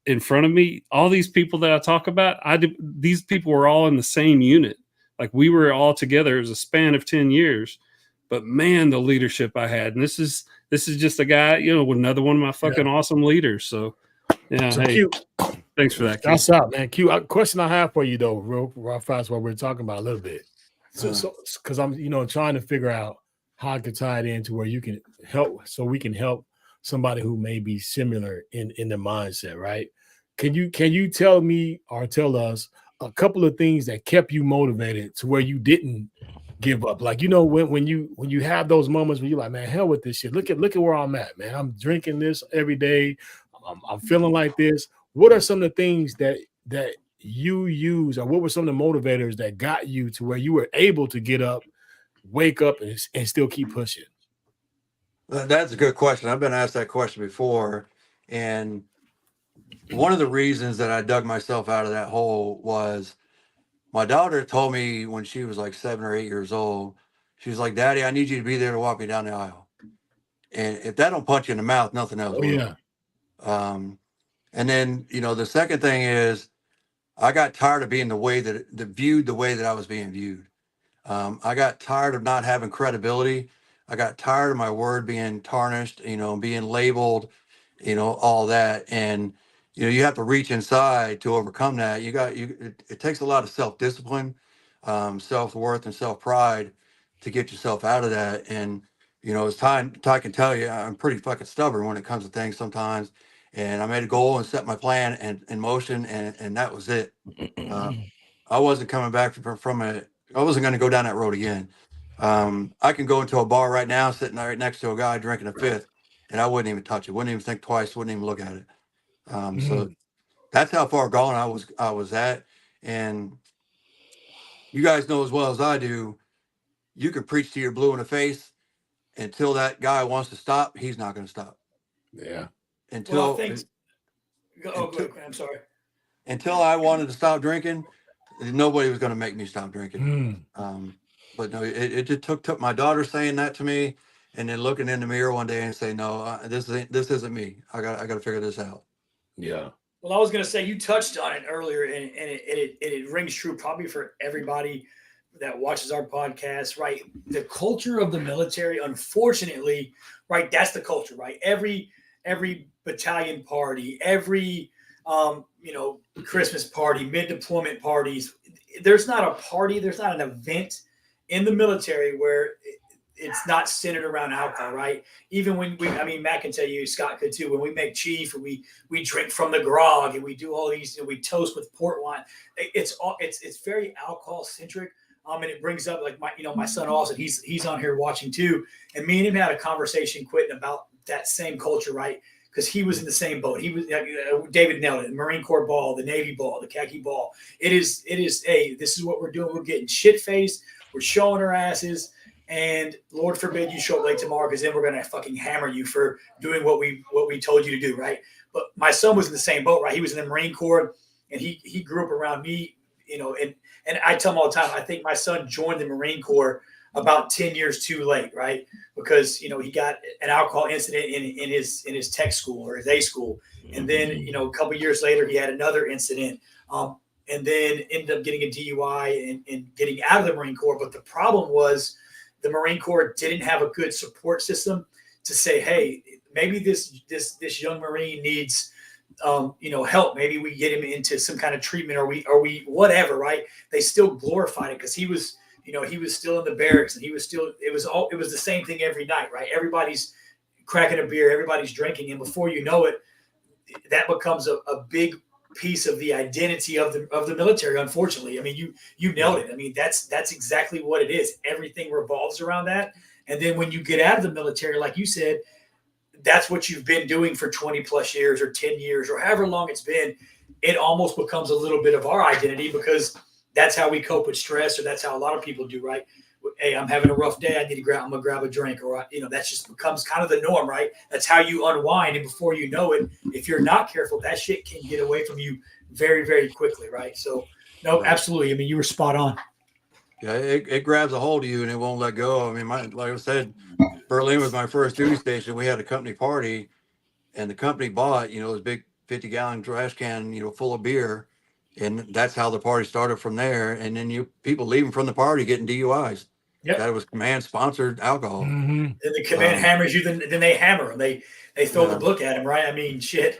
in front of me. All these people that I talk about, these people were all in the same unit. Like we were all together. It was a span of 10 years, but man, the leadership I had. And this is just a guy, you know, another one of my fucking awesome leaders. So yeah. So hey, Q, thanks for that. Q. That's out, man. Q, question I have for you though, real fast, what we're talking about a little bit. So because I'm, you know, trying to figure out how I could tie it into where you can help, so we can help somebody who may be similar in the mindset, right? Can you tell me or tell us a couple of things that kept you motivated to where you didn't give up? Like, you know, when you have those moments when you're like, man, hell with this shit. Look at where I'm at, man. I'm drinking this every day. I'm feeling like this. What are some of the things that you use, or what were some of the motivators that got you to where you were able to get up, wake up, and still keep pushing? That's a good question. I've been asked that question before, and one of the reasons that I dug myself out of that hole was my daughter told me when she was like 7 or 8 years old, she was like, Daddy, I need you to be there to walk me down the aisle. And if that don't punch you in the mouth, nothing else Oh will. yeah. And then, the second thing is I got tired of being viewed the way that I was being viewed. I got tired of not having credibility. I got tired of my word being tarnished, being labeled, all that. And, you have to reach inside to overcome that. It takes a lot of self-discipline, self-worth and self-pride to get yourself out of that. And, as Ty can tell you, I'm pretty fucking stubborn when it comes to things sometimes. And I made a goal and set my plan and in motion, and that was it. I wasn't coming back from it. I wasn't going to go down that road again. I can go into a bar right now, sitting right next to a guy drinking a fifth, and I wouldn't even touch it. Wouldn't even think twice. Wouldn't even look at it. So that's how far gone I was at. And you guys know as well as I do, you can preach to your blue in the face until that guy wants to stop. He's not going to stop. Yeah. Until go ahead, I'm sorry. Until I wanted to stop drinking, nobody was going to make me stop drinking. But no, it just took my daughter saying that to me, and then looking in the mirror one day and say, no, this isn't me. I got to figure this out. Yeah. Well, I was going to say, you touched on it earlier, and it rings true probably for everybody that watches our podcast, right? The culture of the military, unfortunately, right? That's the culture, right? Every battalion party, every Christmas party, mid-deployment parties. There's not a party, there's not an event in the military where it's not centered around alcohol, right? Even when Matt can tell you, Scott could too, when we make chief and we drink from the grog and we do all these, we toast with port wine. It's very alcohol centric. And it brings up like my son Austin, he's on here watching too. And me and him had a conversation, Quentin, about that same culture, right? Because he was in the same boat. He was David nailed it. Marine Corps ball, the Navy ball, the khaki ball. It is. Hey, this is what we're doing. We're getting shit faced. We're showing our asses. And Lord forbid you show up late tomorrow, because then we're gonna fucking hammer you for doing what we told you to do, right? But my son was in the same boat, right? He was in the Marine Corps, and he grew up around me, and I tell him all the time, I think my son joined the Marine Corps about 10 years too late, right? Because, he got an alcohol incident in his tech school or his A school. And then, a couple of years later, he had another incident, and then ended up getting a DUI and getting out of the Marine Corps. But the problem was the Marine Corps didn't have a good support system to say, hey, maybe this young Marine needs, help. Maybe we get him into some kind of treatment, or we whatever, right? They still glorified it because he was still in the barracks, and it was the same thing every night, right? Everybody's cracking a beer, everybody's drinking, and before you know it, that becomes a big piece of the identity of the military. Unfortunately, I mean, you nailed it. I mean, that's exactly what it is. Everything revolves around that. And then when you get out of the military, like you said, that's what you've been doing for 20 plus years or 10 years or however long it's been. It almost becomes a little bit of our identity, because that's how we cope with stress, or that's how a lot of people do, right? Hey, I'm having a rough day. I'm going to grab a drink, or, that just becomes kind of the norm, right? That's how you unwind. And before you know it, if you're not careful, that shit can get away from you very, very quickly, right? So, no, absolutely. I mean, you were spot on. Yeah, it grabs a hold of you and it won't let go. I mean, like I said, Berlin was my first duty station. We had a company party, and the company bought, this big 50-gallon trash can, full of beer. And that's how the party started from there. And then people leaving from the party getting DUIs. Yep. That was command sponsored alcohol. Mm-hmm. And the command hammers you, then they hammer them. They throw the book at him, right? I mean, shit.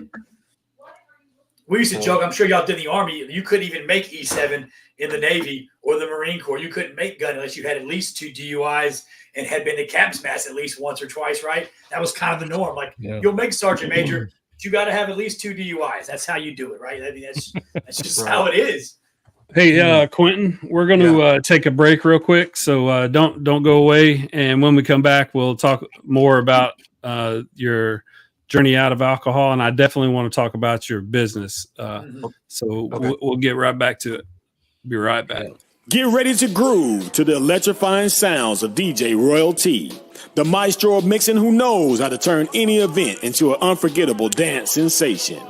We used to joke. I'm sure y'all did in the Army. You couldn't even make E7 in the Navy or the Marine Corps. You couldn't make gun unless you had at least 2 DUIs and had been to captain's mast at least once or twice, right? That was kind of the norm. Like, you'll make sergeant major, but you got to have at least 2 DUIs. That's how you do it, right? I mean, that's just how it is. Hey, Quentin, we're going to take a break real quick, so don't go away. And when we come back, we'll talk more about your journey out of alcohol, and I definitely want to talk about your business. We'll get right back to it. Be right back. Get ready to groove to the electrifying sounds of DJ Royal T, the maestro of mixing who knows how to turn any event into an unforgettable dance sensation.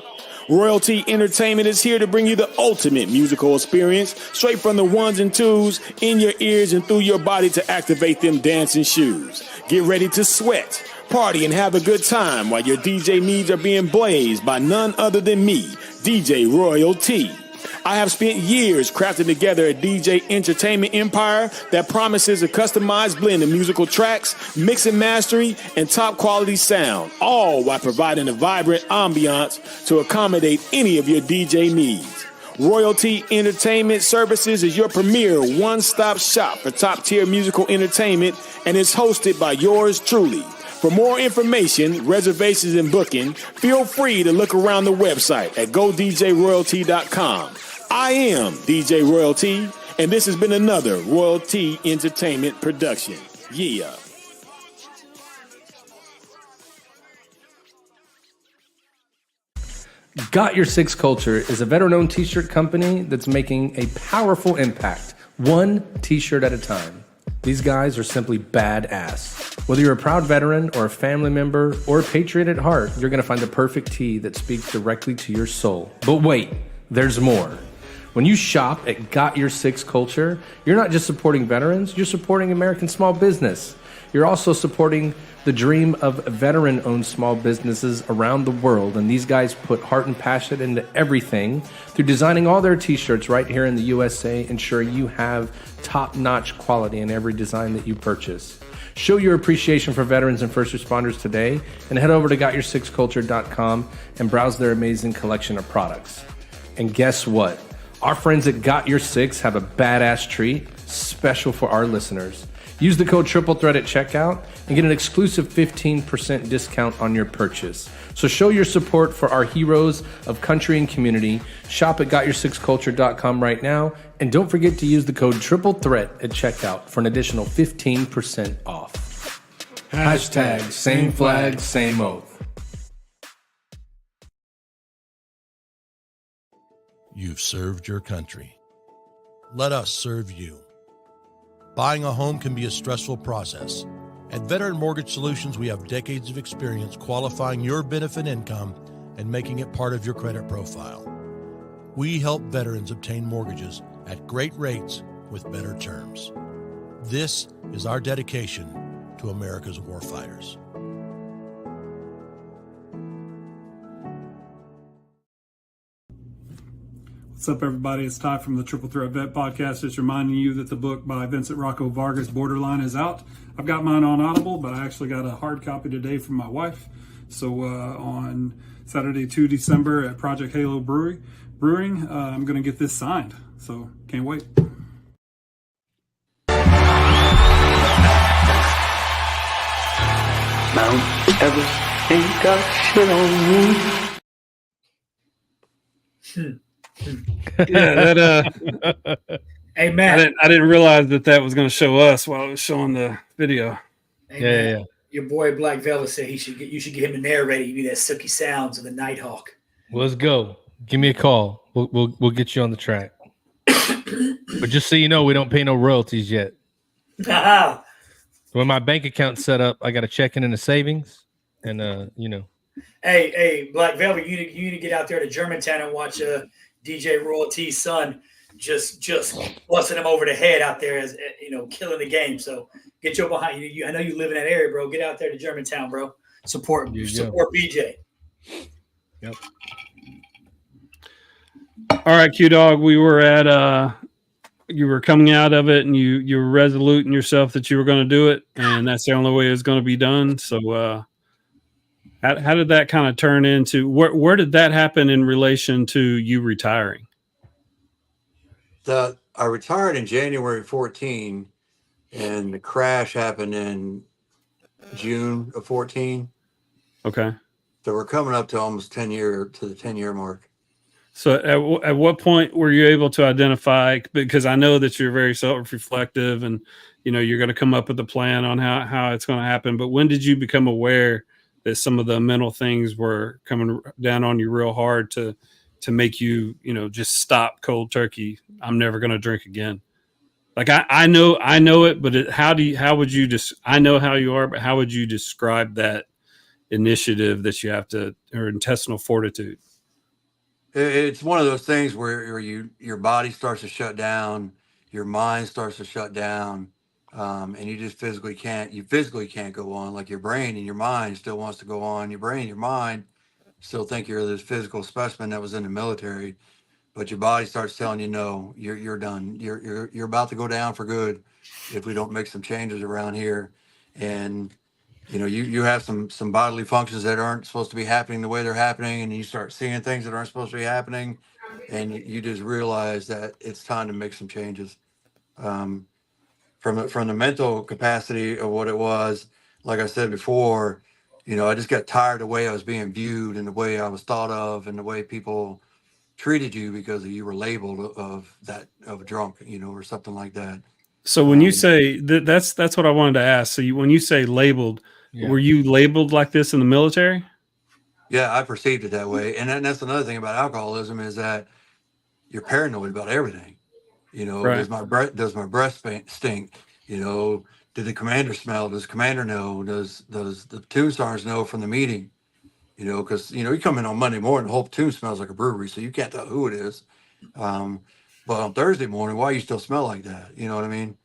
Royalty Entertainment is here to bring you the ultimate musical experience, straight from the ones and twos, in your ears and through your body to activate them dancing shoes. Get ready to sweat, party, and have a good time while your DJ needs are being blazed by none other than me, DJ Royalty. I have spent years crafting together a DJ entertainment empire that promises a customized blend of musical tracks, mix and mastering, and top quality sound, all while providing a vibrant ambiance to accommodate any of your DJ needs. Royalty Entertainment Services is your premier one-stop shop for top-tier musical entertainment and is hosted by yours truly. For more information, reservations, and booking, feel free to look around the website at godjroyalty.com. I am DJ Royalty, and this has been another Royalty Entertainment production. Yeah. Got Your Six Culture is a veteran-owned t-shirt company that's making a powerful impact, one t-shirt at a time. These guys are simply badass. Whether you're a proud veteran or a family member or a patriot at heart, you're going to find the perfect tee that speaks directly to your soul. But wait, there's more. When you shop at Got Your Six Culture, you're not just supporting veterans, you're supporting American small business. You're also supporting the dream of veteran-owned small businesses around the world, and these guys put heart and passion into everything through designing all their t-shirts right here in the USA, ensuring you have top-notch quality in every design that you purchase. Show your appreciation for veterans and first responders today, and head over to gotyoursixculture.com and browse their amazing collection of products. And guess what? Our friends at Got Your Six have a badass treat special for our listeners. Use the code Triple Threat at checkout and get an exclusive 15% discount on your purchase. So show your support for our heroes of country and community. Shop at gotyoursixculture.com right now. And don't forget to use the code Triple Threat at checkout for an additional 15% off. Hashtag same flag, same oath. You've served your country. Let us serve you. Buying a home can be a stressful process. At Veteran Mortgage Solutions, we have decades of experience qualifying your benefit income and making it part of your credit profile. We help veterans obtain mortgages at great rates with better terms. This is our dedication to America's warfighters. What's up, everybody? It's Ty from the Triple Threat Vet Podcast. Just reminding you that the book by Vincent Rocco Vargas, Borderline, is out. I've got mine on Audible, but I actually got a hard copy today from my wife. So on Saturday, 2 December at Project Halo Brewing, I'm going to get this signed. So can't wait. Mount Everest ain't got shit on me. Yeah, that Hey, Matt. I didn't realize that was going to show us while it was showing the video. Hey, Yeah, Matt, yeah. Your boy Black Velvet said you should get him to narrate it. You need that silky sounds of the Nighthawk. Well, let's go. Give me a call. We'll get you on the track. But just so you know, we don't pay no royalties yet. When my bank account's set up, I got a checking and a savings, and Hey, Black Velvet, you need to get out there to Germantown and watch DJ Royalty's son just busting him over the head out there, as killing the game. So get your behind you. I know you live in that area, bro. Get out there to Germantown, bro. Support BJ. Yep. All right, Q Dog. We were at you were coming out of it, and you were resolute in yourself that you were going to do it, and that's the only way it was going to be done. So how did that kind of turn into? Where did that happen in relation to you retiring? I retired in January 14, and the crash happened in June of 14. Okay. So we're coming up to almost the 10-year mark. So at what point were you able to identify, because I know that you're very self-reflective and, you're going to come up with a plan on how it's going to happen. But when did you become aware that some of the mental things were coming down on you real hard to make you, just stop cold turkey? I'm never going to drink again. Like I know it, but I know how you are, but how would you describe that initiative that you have to, or intestinal fortitude? It's one of those things where your body starts to shut down, your mind starts to shut down, and you just physically can't go on. Like your brain and your mind still wants to go on. Your brain, your mind still think you're this physical specimen that was in the military, but your body starts telling you, no, you're done. You're about to go down for good if we don't make some changes around here. And you have some bodily functions that aren't supposed to be happening the way they're happening, and you start seeing things that aren't supposed to be happening, and you just realize that it's time to make some changes. From the mental capacity of what it was, like I said before, I just got tired of the way I was being viewed and the way I was thought of and the way people treated you because you were labeled of a drunk, or something like that. So when you say that's what I wanted to ask. So when you say labeled, were you labeled like this in the military? Yeah, I perceived it that way. And that's another thing about alcoholism is that you're paranoid about everything. Right. Does my breath stink? Did the commander smell? Does the commander know? Does the platoon sergeant know from the meeting? Because you come in on Monday morning, the whole platoon smells like a brewery, so you can't tell who it is. But on Thursday morning, why you still smell like that? You know what I mean?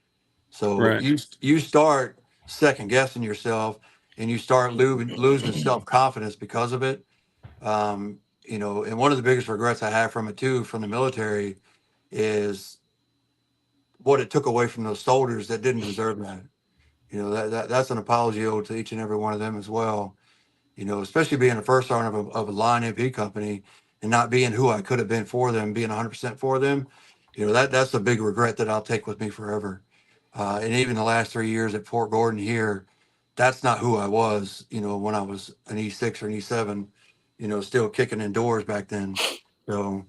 So Right. you start second guessing yourself, and you start losing self confidence because of it. And one of the biggest regrets I have from it too, from the military, is what it took away from those soldiers that didn't deserve that. That's an apology owed to each and every one of them as well. Especially being the first sergeant of a line MP company and not being who I could have been for them, being 100% for them. That's a big regret that I'll take with me forever. And even the last 3 years at Fort Gordon here, that's not who I was, when I was an E6 or an E7, still kicking in doors back then. So,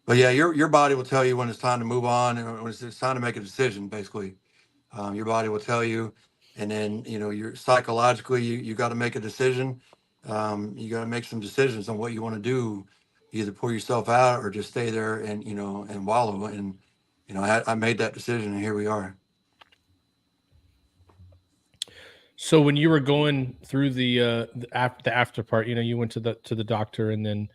but yeah, your body will tell you when it's time to move on and when it's time to make a decision, basically. Your body will tell you, and then, you're psychologically, you got to make a decision. You got to make some decisions on what you want to do, either pull yourself out or just stay there and, and wallow. And, I made that decision, and here we are. So when you were going through the after part, you went to the doctor, and then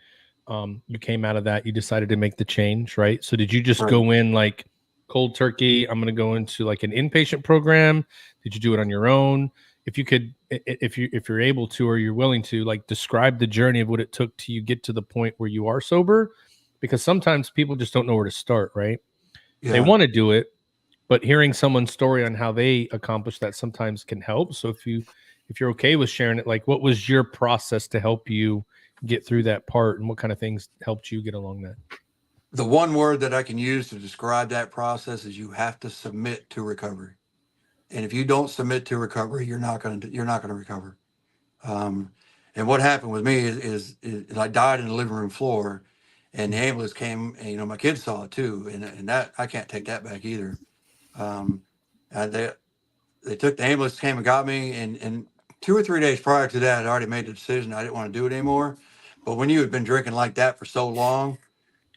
you came out of that. You decided to make the change, right? So did you just go in like cold turkey? I'm going to go into like an inpatient program. Did you do it on your own? If you could, if you're able to, or you're willing to, like, describe the journey of what it took to you get to the point where you are sober, because sometimes people just don't know where to start, right? Yeah. They want to do it, but hearing someone's story on how they accomplished that sometimes can help. So if you're okay with sharing it, like, what was your process to help you get through that part, and what kind of things helped you get along that? The one word that I can use to describe that process is you have to submit to recovery. And if you don't submit to recovery, you're not going to recover. And what happened with me is I died in the living room floor, and the ambulance came, and my kids saw it too, and that I can't take that back either. And they took the ambulance, came and got me, and 2 or 3 days prior to that, I already made the decision I didn't want to do it anymore. But when you had been drinking like that for so long,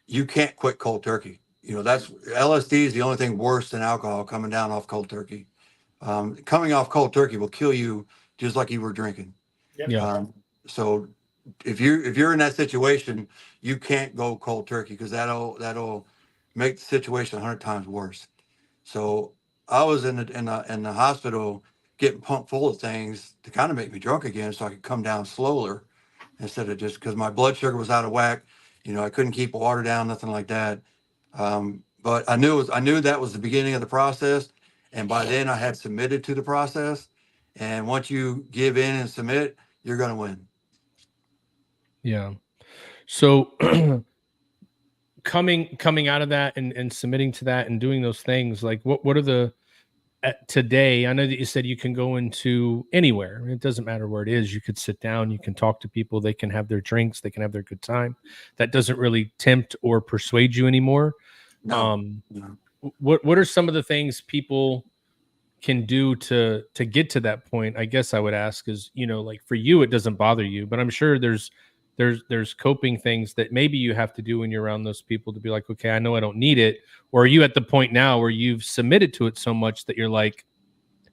you can't quit cold turkey. That's LSD is the only thing worse than alcohol coming down off cold turkey. Coming off cold turkey will kill you just like you were drinking. Yep. Yeah. So if you're in that situation, you can't go cold turkey, because that'll make the situation 100 times worse. So I was in the hospital getting pumped full of things to kind of make me drunk again, so I could come down slower, instead of just because my blood sugar was out of whack. I couldn't keep water down, nothing like that. But I knew that was the beginning of the process. And by then I had submitted to the process. And once you give in and submit, you're going to win. Yeah. So coming out of that and submitting to that and doing those things, like, what are the today? I know that you said you can go into anywhere. It doesn't matter where it is. You could sit down, you can talk to people, they can have their drinks, they can have their good time. That doesn't really tempt or persuade you anymore. No. What are some of the things people can do to get to that point? I guess I would ask is, like, for you, it doesn't bother you, but I'm sure there's coping things that maybe you have to do when you're around those people to be like, okay, I know I don't need it. Or are you at the point now where you've submitted to it so much that you're like,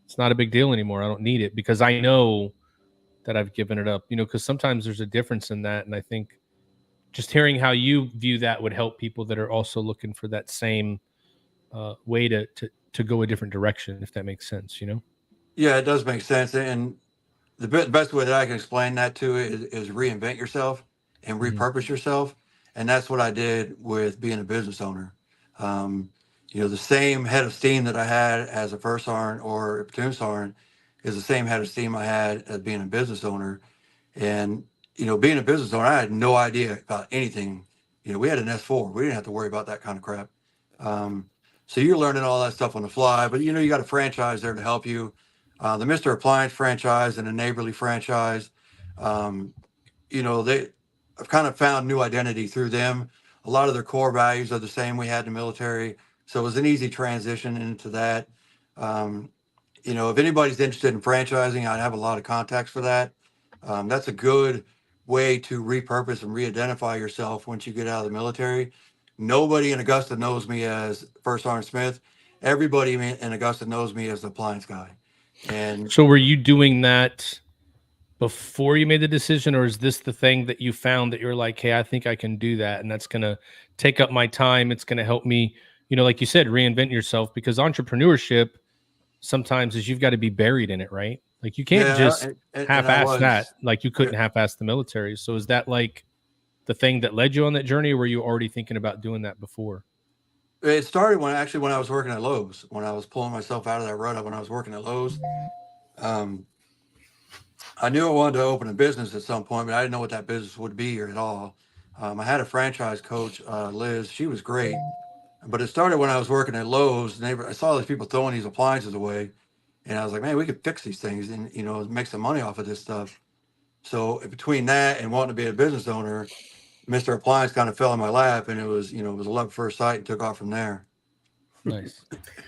it's not a big deal anymore, I don't need it because I know that I've given it up, because sometimes there's a difference in that. And I think just hearing how you view that would help people that are also looking for that same way to go a different direction, if that makes sense, you know? Yeah, it does make sense. And the best way that I can explain that to it is reinvent yourself and repurpose yourself. And that's what I did with being a business owner. The same head of steam that I had as a first sergeant or a platoon sergeant is the same head of steam I had as being a business owner. And, being a business owner, I had no idea about anything. We had an S4. We didn't have to worry about that kind of crap. So you're learning all that stuff on the fly, but you got a franchise there to help you. The Mr. Appliance franchise and the Neighborly franchise, I've kind of found new identity through them. A lot of their core values are the same we had in the military. So it was an easy transition into that. If anybody's interested in franchising, I'd have a lot of contacts for that. That's a good way to repurpose and re-identify yourself once you get out of the military. Nobody in Augusta knows me as First Sergeant Smith. Everybody in Augusta knows me as the appliance guy. And so were you doing that before you made the decision, or is this the thing that you found that you're like, hey, I think I can do that, and that's going to take up my time, it's going to help me, like you said, reinvent yourself? Because entrepreneurship sometimes is you've got to be buried in it, right? Like you can't just half-ass that, like you couldn't half-ass the military. So is that like the thing that led you on that journey, or were you already thinking about doing that before? It started when I was working at Lowe's, when I was pulling myself out of that rut when I was working at Lowe's. I knew I wanted to open a business at some point, but I didn't know what that business would be or at all. I had a franchise coach, Liz. She was great, but it started when I was working at Lowe's. And I saw these people throwing these appliances away, and I was like, man, we could fix these things and make some money off of this stuff. So between that and wanting to be a business owner, Mr. Appliance kind of fell in my lap, and it was love at first sight and took off from there. Nice.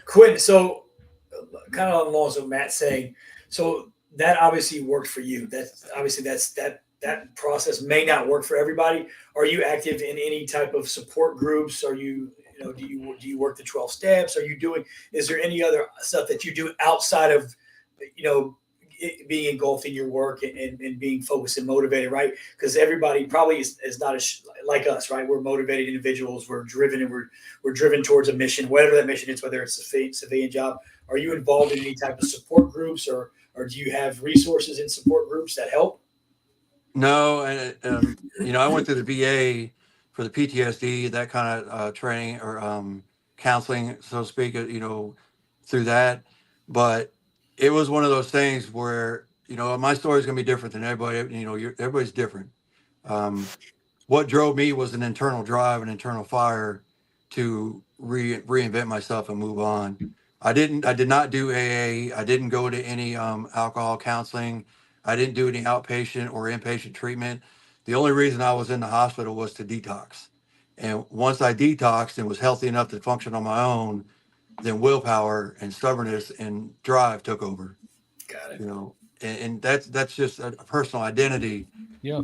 Quentin, so kind of along the lines of Matt saying, so that obviously worked for you. That process may not work for everybody. Are you active in any type of support groups? Are you, do you work the 12 steps? Is there any other stuff that you do outside of, being engulfed in your work and being focused and motivated, right? Because everybody probably is not like us, right? We're motivated individuals. We're driven, and we're driven towards a mission, whatever that mission is, whether it's a civilian job. Are you involved in any type of support groups, or do you have resources in support groups that help? No, and I went to the VA for the PTSD, that kind of training or counseling, so to speak, through that. But it was one of those things where, my story is going to be different than everybody. Everybody's different. What drove me was an internal drive, an internal fire to reinvent myself and move on. I did not do AA. I didn't go to any alcohol counseling. I didn't do any outpatient or inpatient treatment. The only reason I was in the hospital was to detox. And once I detoxed and was healthy enough to function on my own, then willpower and stubbornness and drive took over. Got it. And that's just a personal identity. Yeah.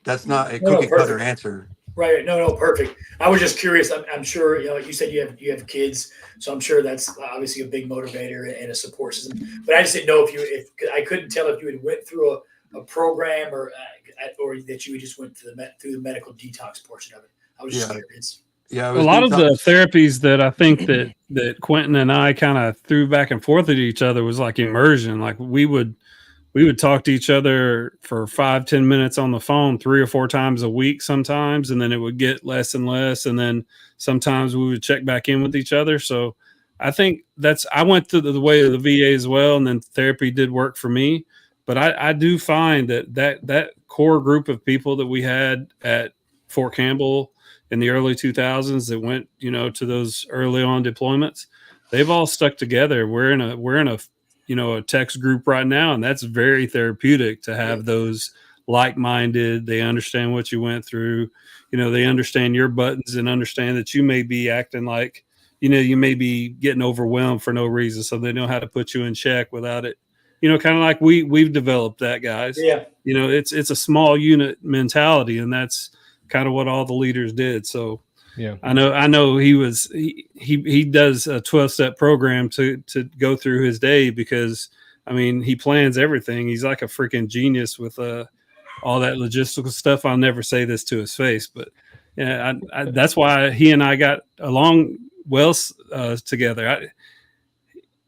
That's not a cookie cutter answer. Right. No, perfect. I was just curious. I'm sure, you said you have kids, so I'm sure that's obviously a big motivator and a support system. But I just didn't know if I couldn't tell if you had went through a program or that you just went through the medical detox portion of it. I was just curious. Yeah, a lot of the therapies that I think that Quentin and I kind of threw back and forth at each other was like immersion. Like we would talk to each other for 5-10 minutes on the phone 3 or 4 times a week sometimes, and then it would get less and less, and then sometimes we would check back in with each other. So I think I went through the way of the VA as well, and then therapy did work for me. But I do find that core group of people that we had at Fort Campbell in the early 2000s that went, to those early on deployments, they've all stuck together. We're in a text group right now, and that's very therapeutic to have those like-minded. They understand what you went through. They understand your buttons and understand that you may be acting like, you may be getting overwhelmed for no reason. So they know how to put you in check without it, kind of like we've developed that, guys. Yeah. It's a small unit mentality, and that's kind of what all the leaders did. So yeah, I know he does a 12-step program to go through his day, because he plans everything. He's like a freaking genius with all that logistical stuff. I'll never say this to his face, but Yeah, that's why he and I got along well together.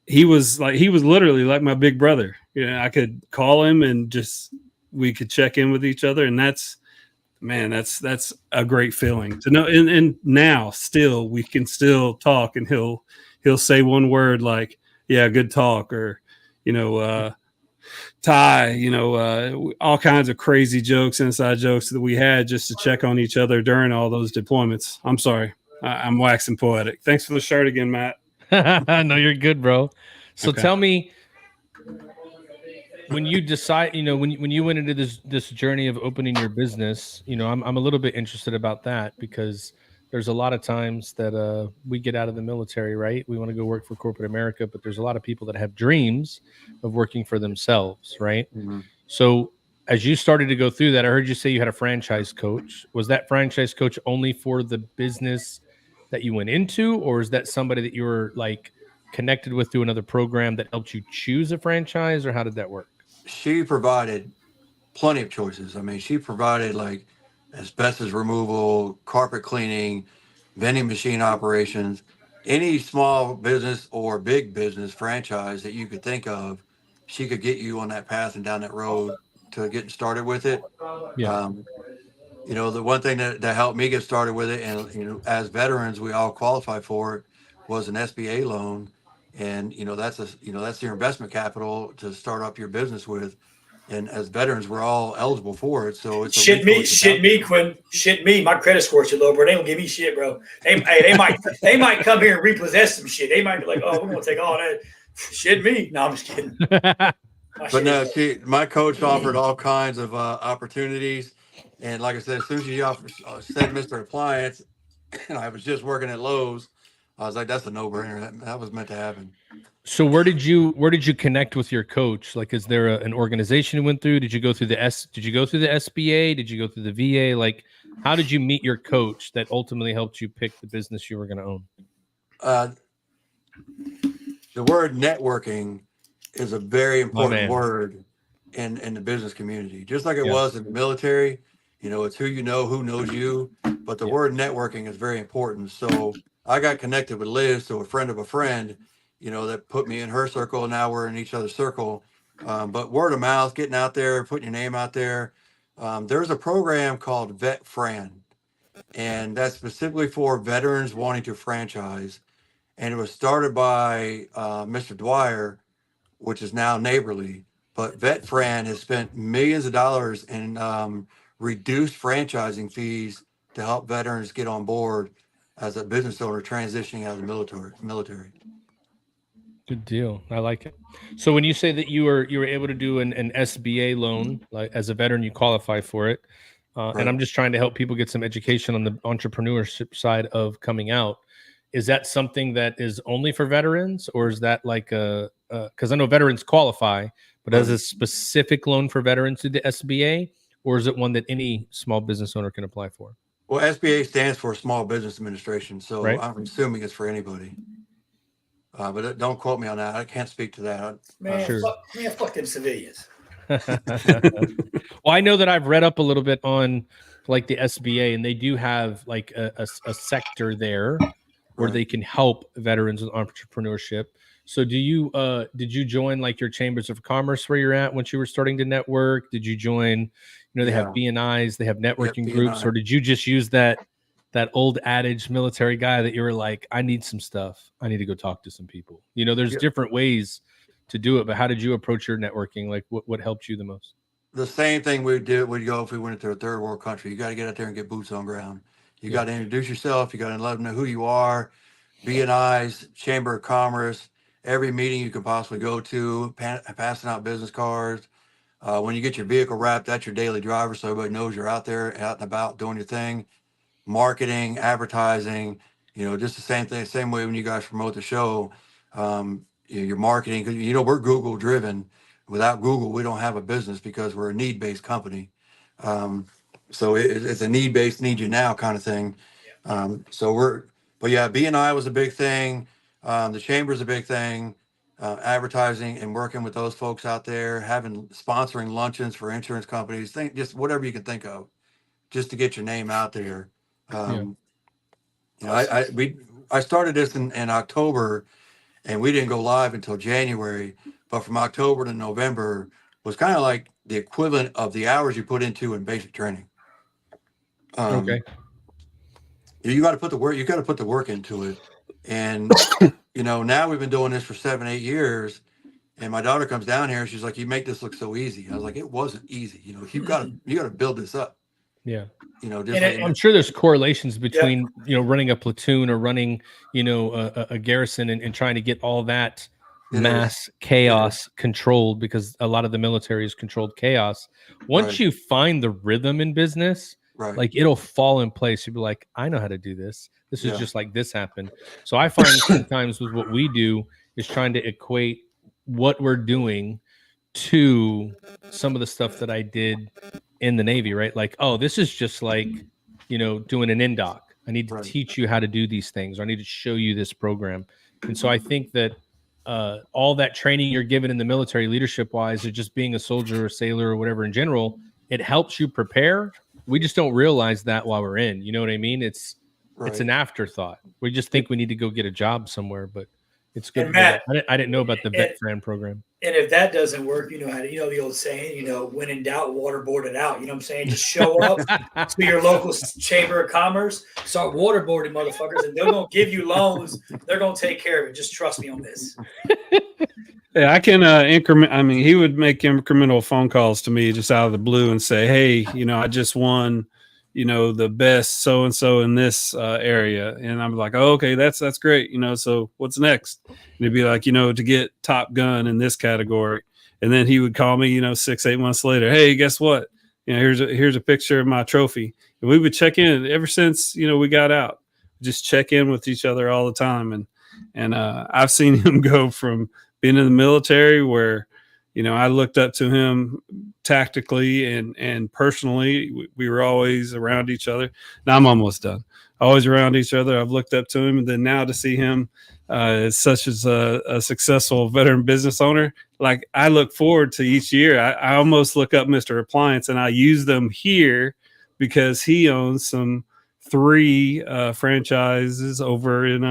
He was literally like my big brother. You know, I could call him and we could check in with each other, and that's a great feeling to know. And now still we can still talk, and he'll say one word like, "Yeah, good talk," or Ty, all kinds of crazy jokes, inside jokes that we had just to check on each other during all those deployments. I'm sorry. I'm waxing poetic. Thanks for the shirt again, Matt. No, you're good, bro. So Okay. tell me, when you decide, when you went into this journey of opening your business, I'm a little bit interested about that, because there's a lot of times that we get out of the military, right? We want to go work for corporate America, but there's a lot of people that have dreams of working for themselves, right? Mhm. So as you started to go through that, I heard you say you had a franchise coach. Was that franchise coach only for the business that you went into, or is that somebody that you were like connected with through another program that helped you choose a franchise, or how did that work? She provided plenty of choices. I mean, she provided like asbestos removal, carpet cleaning, vending machine operations, any small business or big business franchise that you could think of. She could get you on that path and down that road to getting started with it. Yeah. The one thing that helped me get started with it, and as veterans, we all qualify for it, was an SBA loan, and that's your investment capital to start up your business with. And as veterans, we're all eligible for it, so it's a Shit me, resource that's out there. Quinn. Shit me. My credit score's too low, bro. They don't give me shit, bro. They might come here and repossess some shit. They might be like, oh, we're gonna take all that. Shit me. No, I'm just kidding. But no, my coach offered all kinds of opportunities, and like I said, as soon as you said Mr. Appliance, and I was just working at Lowe's, I was like, that's a no-brainer. That was meant to happen. So where did you connect with your coach? Like, is there an organization you went through? Did you go through the SBA? Did you go through the VA? Like, how did you meet your coach that ultimately helped you pick the business you were going to own? The word networking is a very important word in the business community, just like it was in the military. It's who you know, who knows you, but the word networking is very important. So I got connected with Liz, so a friend of a friend, that put me in her circle. Now we're in each other's circle. But word of mouth, getting out there, putting your name out there. There's a program called Vet Fran, and that's specifically for veterans wanting to franchise. And it was started by Mr. Dwyer, which is now Neighborly. But Vet Fran has spent millions of dollars in reduced franchising fees to help veterans get on board as a business owner transitioning out of the military. Good deal. I like it. So when you say that you were able to do an SBA loan, like as a veteran, you qualify for it. Right. And I'm just trying to help people get some education on the entrepreneurship side of coming out. Is that something that is only for veterans, or is that like because I know veterans qualify, but as a specific loan for veterans through the SBA, or is it one that any small business owner can apply for? Well, SBA stands for Small Business Administration, so Right. I'm assuming it's for anybody. But don't quote me on that. I can't speak to that. Man, fuck them civilians. Well, I know that I've read up a little bit on like the SBA, and they do have like a sector there where they can help veterans with entrepreneurship. So did you join like your chambers of commerce where you're at once you were starting to network? Did you join, they have BNIs, they have networking groups, or did you just use that old adage military guy that you were like, I need some stuff. I need to go talk to some people. There's different ways to do it, but how did you approach your networking? Like what helped you the most? The same thing we'd go if we went into a third world country. You got to get out there and get boots on ground. You got to introduce yourself. You got to let them know who you are. BNI's, Chamber of Commerce, every meeting you can possibly go to, passing out business cards. When you get your vehicle wrapped, that's your daily driver, so everybody knows you're out there, out and about, doing your thing. Marketing, advertising, just the same thing, same way when you guys promote the show, your marketing, because we're Google driven. Without Google, we don't have a business because we're a need-based company. So it's a need-based, need you now kind of thing. BNI was a big thing. The chamber's a big thing. Advertising and working with those folks out there, sponsoring luncheons for insurance companies, just whatever you can think of, just to get your name out there. You know, I started this in October, and we didn't go live until January. But from October to November was kind of like the equivalent of the hours you put into in basic training. Okay. You got to put the work. You got to put the work into it. And you know, now we've been doing this for 7-8 years. And my daughter comes down here and she's like, "You make this look so easy." I was like, "It wasn't easy. You know, you got to build this up." Yeah. You know, just I'm sure there's correlations between, you know, running a platoon or running, you know, a garrison and trying to get all that mass chaos controlled, because a lot of the military is controlled chaos. Once you find the rhythm in business, like it'll fall in place. You'll be like, I know how to do this. This is just like this happened. So I find sometimes with what we do is trying to equate what we're doing to some of the stuff that I did in the Navy, right? Like, oh, this is just like, you know, doing an NDOC. I need to teach you how to do these things. Or I need to show you this program. And so I think that all that training you're given in the military leadership wise, or just being a soldier or sailor or whatever in general, it helps you prepare. We just don't realize that while we're in, you know what I mean? It's an afterthought. We just think we need to go get a job somewhere, but it's good. Matt, I didn't know about the vet friend program. And if that doesn't work, you know how to, you know the old saying, you know, when in doubt, waterboard it out. You know what I'm saying? Just show up to your local chamber of commerce, start waterboarding motherfuckers, and they're gonna give you loans. They're gonna take care of it. Just trust me on this. Yeah, I can increment. I mean, he would make incremental phone calls to me just out of the blue and say, "Hey, you know, I just won, you know, the best so and so in this area," and I'm like, "Oh, okay, that's great. You know, so what's next?" And he'd be like, "You know, to get Top Gun in this category," and then he would call me, you know, 6-8 months later, "Hey, guess what? You know, here's a picture of my trophy." And we would check in ever since, you know, we got out, just check in with each other all the time, and I've seen him go from being in the military where, you know, I looked up to him tactically and personally. We were always around each other. Now I'm almost done. Always around each other. I've looked up to him, and then now to see him as such as a successful veteran business owner, like I look forward to each year. I almost look up Mr. Appliance, and I use them here because he owns some 3 franchises over in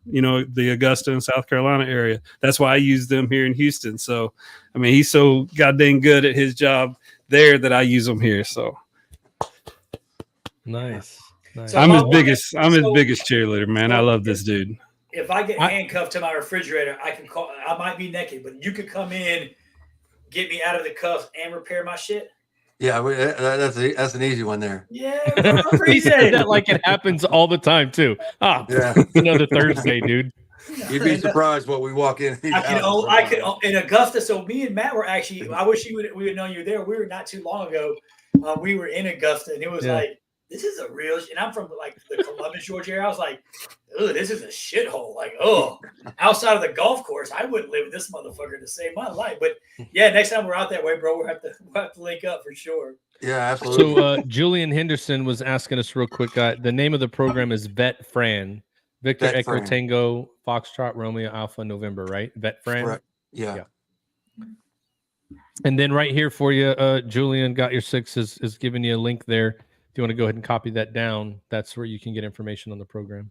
you know, the Augusta and South Carolina area. That's why I use them here in Houston. So I mean, he's so goddamn good at his job there that I use him here. So nice. So I'm his biggest cheerleader, man. I love this dude. If I get handcuffed to my refrigerator, I can call. I might be naked, but you could come in, get me out of the cuffs, and repair my shit. Yeah, that's an easy one there. Yeah, I appreciate Say that like it happens all the time too. Yeah. It's another Thursday, dude. You'd be surprised what we walk in. I could in Augusta. So me and Matt were actually. I wish we would known you were there. We were not too long ago. We were in Augusta, and it was like, this is a real. And I'm from like the Columbus, Georgia area. I was like, oh, this is a shithole. Like, oh, outside of the golf course, I wouldn't live with this motherfucker to save my life. But yeah, next time we're out that way, bro, we'll have to link up for sure. Yeah, absolutely. So Julian Henderson was asking us real quick. The name of the program is Vet Fran. Victor Echo Tango Foxtrot Romeo Alpha November, right? Vet Fran. Correct. Yeah. And then right here for you, Julian got your 6 is giving you a link there. If you want to go ahead and copy that down, that's where you can get information on the program.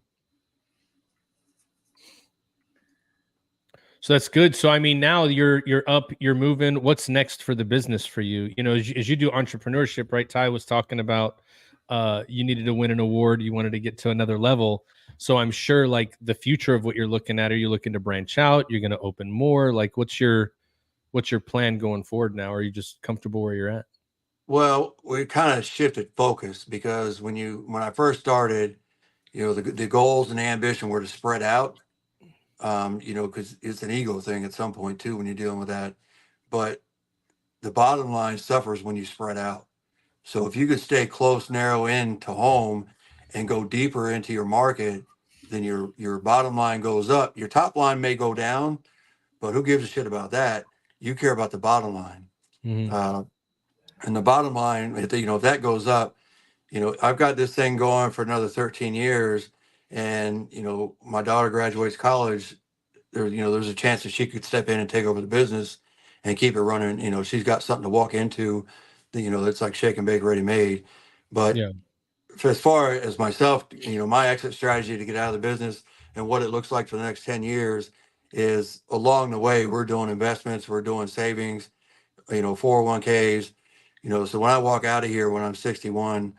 So that's good. So I mean, now you're up, you're moving. What's next for the business for you? You know, as you do entrepreneurship, right? Ty was talking about you needed to win an award, you wanted to get to another level. So I'm sure like the future of what you're looking at, are you looking to branch out? You're going to open more? Like what's your plan going forward now? Are you just comfortable where you're at? Well, we kind of shifted focus because when I first started, you know, the goals and the ambition were to spread out, you know, because it's an ego thing at some point too when you're dealing with that. But the bottom line suffers when you spread out. So if you could stay close, narrow in to home and go deeper into your market, then your bottom line goes up. Your top line may go down, but who gives a shit about that? You care about the bottom line. Mm-hmm. And the bottom line, if that goes up, you know, I've got this thing going for another 13 years and, you know, my daughter graduates college. There's a chance that she could step in and take over the business and keep it running. You know, she's got something to walk into, you know, that's like shake and bake ready made. But as far as myself, my exit strategy to get out of the business and what it looks like for the next 10 years is along the way, we're doing investments, we're doing savings, 401ks, so when I walk out of here, when I'm 61,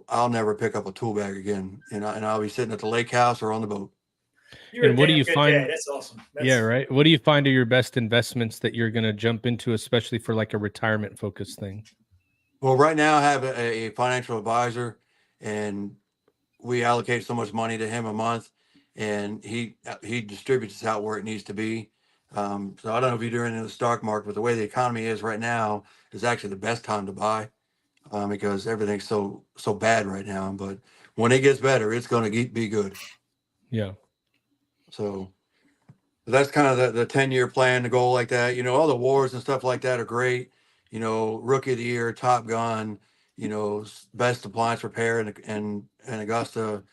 I'll never pick up a tool bag again. And I'll be sitting at the lake house or on the boat. You're And a what do damn you good find- dad. That's awesome. Yeah, right. What do you find are your best investments that you're going to jump into, especially for like a retirement focused thing? Well, right now I have a financial advisor, and we allocate so much money to him a month, and he distributes it out where it needs to be. So I don't know if you're doing it in the stock market, but the way the economy is right now is actually the best time to buy, because everything's so bad right now. But when it gets better, it's going to be good. Yeah. So that's kind of the 10-year plan, the goal like that. All the wars and stuff like that are great. Rookie of the year, Top Gun, best appliance repair and Augusta,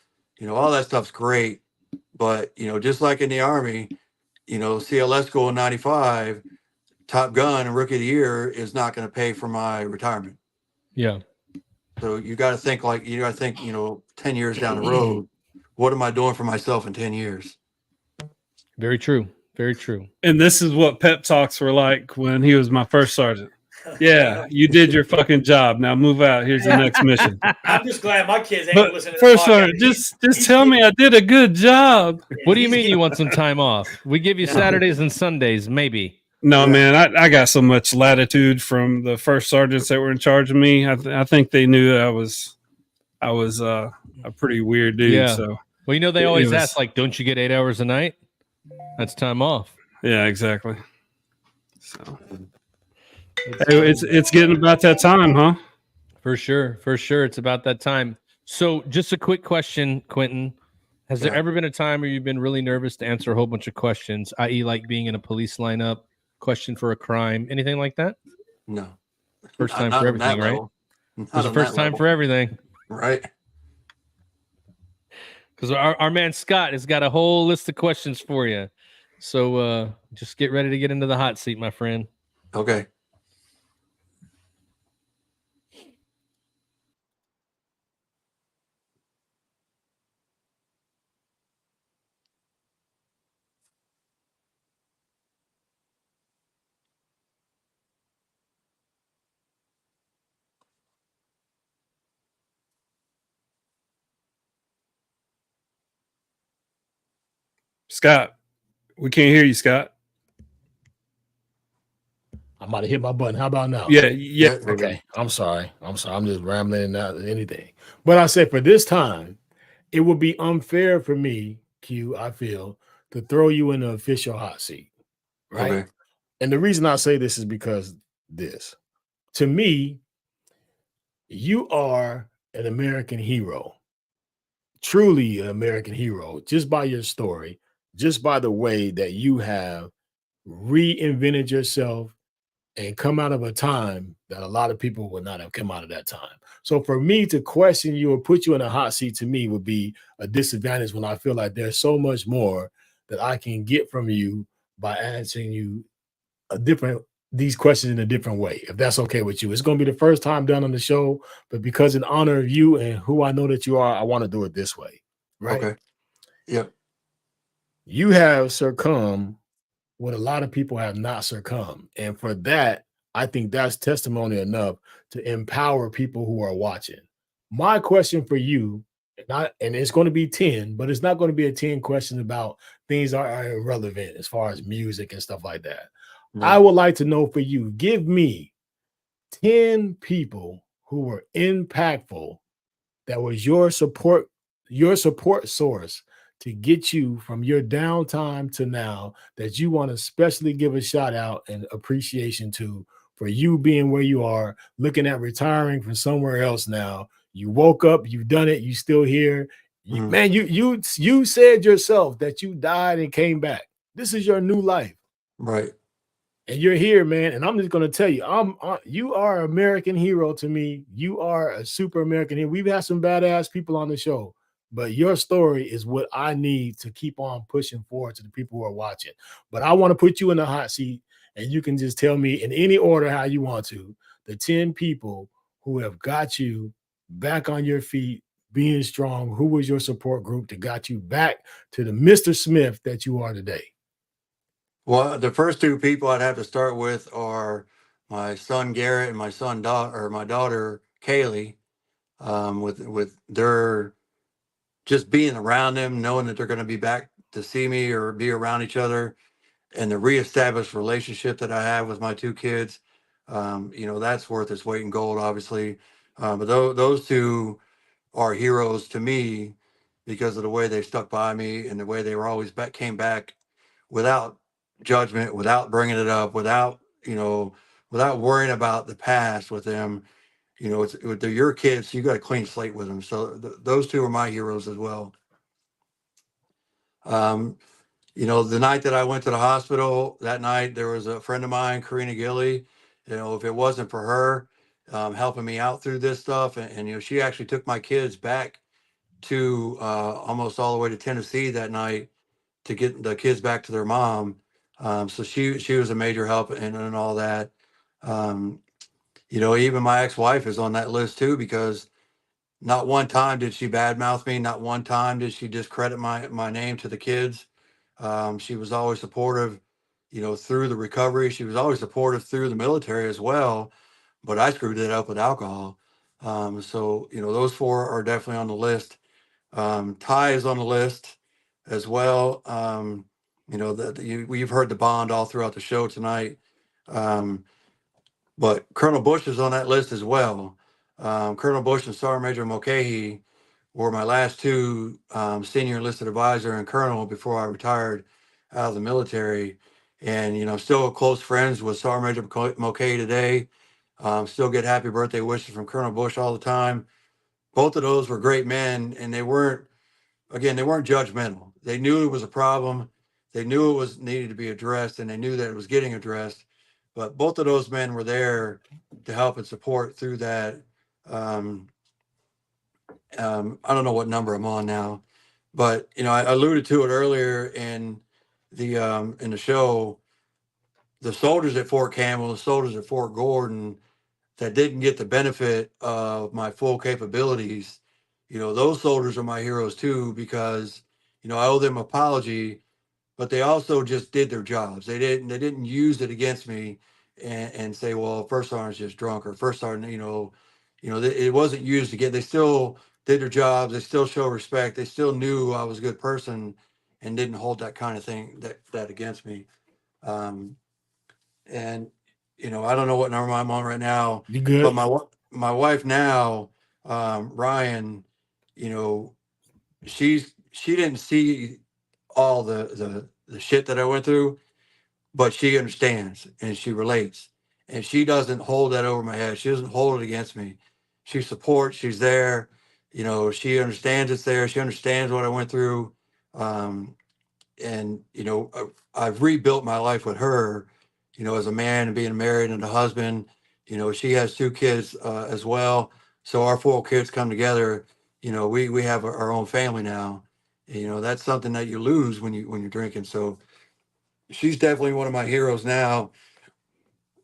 all that stuff's great. But, just like in the Army, CLS school in 95, Top Gun and Rookie of the Year is not going to pay for my retirement. Yeah. So you got to think 10 years down the road, what am I doing for myself in 10 years? Very true. Very true. And this is what pep talks were like when he was my first sergeant. Yeah, you did your fucking job. Now move out. Here's the next mission. I'm just glad my kids ain't But listening to first the podcast. sergeant, just tell me I did a good job. What do you mean you want some time off? We give you Saturdays and Sundays, maybe. No, man, I got so much latitude from the first sergeants that were in charge of me. I think they knew I was a pretty weird dude. Yeah. So Well, they always It was- ask, like, don't you get 8 hours a night? That's time off. yeah, exactly. So it's getting about that time, huh? For sure. For sure. It's about that time. So just a quick question, Quentin. Has there Yeah. ever been a time where you've been really nervous to answer a whole bunch of questions, i.e. like being in a police lineup, question for a crime, anything like that? No. First time Not for on that everything, right? level. Not It's the on first that time level. for everything. Right. Because our man Scott has got a whole list of questions for you. So just get ready to get into the hot seat, my friend. Okay. Scott, we can't hear you, Scott. I'm about to hit my button. How about now? Yeah. Okay. I'm sorry. I'm just rambling and not anything. But I said for this time, it would be unfair for me, Q, I feel, to throw you in the official hot seat. Right. Okay. And the reason I say this is because to me, you are an American hero, truly an American hero, just by your story, just by the way that you have reinvented yourself and come out of a time that a lot of people would not have come out of that time. So for me to question you or put you in a hot seat to me would be a disadvantage when I feel like there's so much more that I can get from you by answering you these questions in a different way, if that's okay with you. It's going to be the first time done on the show, but because in honor of you and who I know that you are, I want to do it this way. Right. Okay. Yep. You have succumbed when a lot of people have not succumbed. And for that, I think that's testimony enough to empower people who are watching. My question for you, and it's going to be 10, but it's not going to be a 10 question about things that are irrelevant as far as music and stuff like that. Right. I would like to know for you, give me 10 people who were impactful that was your support source to get you from your downtime to now, that you want to especially give a shout out and appreciation to for you being where you are, looking at retiring from somewhere else now. You woke up, you've done it, you still here. Man, you said yourself that you died and came back. This is your new life. Right. And you're here, man. And I'm just going to tell you, you are an American hero to me. You are a super American hero. We've had some badass people on the show, but your story is what I need to keep on pushing forward to the people who are watching. But I want to put you in the hot seat, and you can just tell me in any order how you want to, the 10 people who have got you back on your feet, being strong? Who was your support group that got you back to the Mr. Smith that you are today? Well, the first two people I'd have to start with are my son Garrett and my daughter Kaylee. With their just being around them, knowing that they're going to be back to see me or be around each other, and the reestablished relationship that I have with my two kids, that's worth its weight in gold, obviously. But those two are heroes to me because of the way they stuck by me and the way they were always came back without judgment, without bringing it up, without worrying about the past with them. They're your kids, so you got a clean slate with them. So those two are my heroes as well. The night that I went to the hospital, that night there was a friend of mine, Karina Gilly. If it wasn't for her helping me out through this stuff, and she actually took my kids back to almost all the way to Tennessee that night to get the kids back to their mom. So she was a major help in all that. Even my ex-wife is on that list too, because not one time did she badmouth me. Not one time did she discredit my name to the kids. She was always supportive, through the recovery. She was always supportive through the military as well, but I screwed it up with alcohol. So those four are definitely on the list. Ty is on the list as well. We've heard the bond all throughout the show tonight. But Colonel Bush is on that list as well. Colonel Bush and Sergeant Major Mulcahy were my last two senior enlisted advisor and colonel before I retired out of the military. And, still close friends with Sergeant Major Mulcahy today. Still get happy birthday wishes from Colonel Bush all the time. Both of those were great men, and they weren't judgmental. They knew it was a problem. They knew it was needed to be addressed, and they knew that it was getting addressed. But both of those men were there to help and support through that. I don't know what number I'm on now, but I alluded to it earlier in the show. The soldiers at Fort Campbell, the soldiers at Fort Gordon that didn't get the benefit of my full capabilities, those soldiers are my heroes too, because I owe them an apology, but they also just did their jobs. They didn't use it against me and say, well, first sergeant's just drunk, or first sergeant, it wasn't used again. They still did their jobs. They still show respect. They still knew I was a good person and didn't hold that kind of thing that against me. And I don't know what number I'm on right now, You good? but my wife now, Ryan, she didn't see all the shit that I went through, but she understands and she relates, and she doesn't hold that over my head. She doesn't hold it against me. She supports. She's there. She understands it's there. She understands what I went through. And I've rebuilt my life with her, as a man and being married and a husband. She has two kids as well. So our four kids come together. We have our own family now. That's something that you lose when you're drinking. So she's definitely one of my heroes now,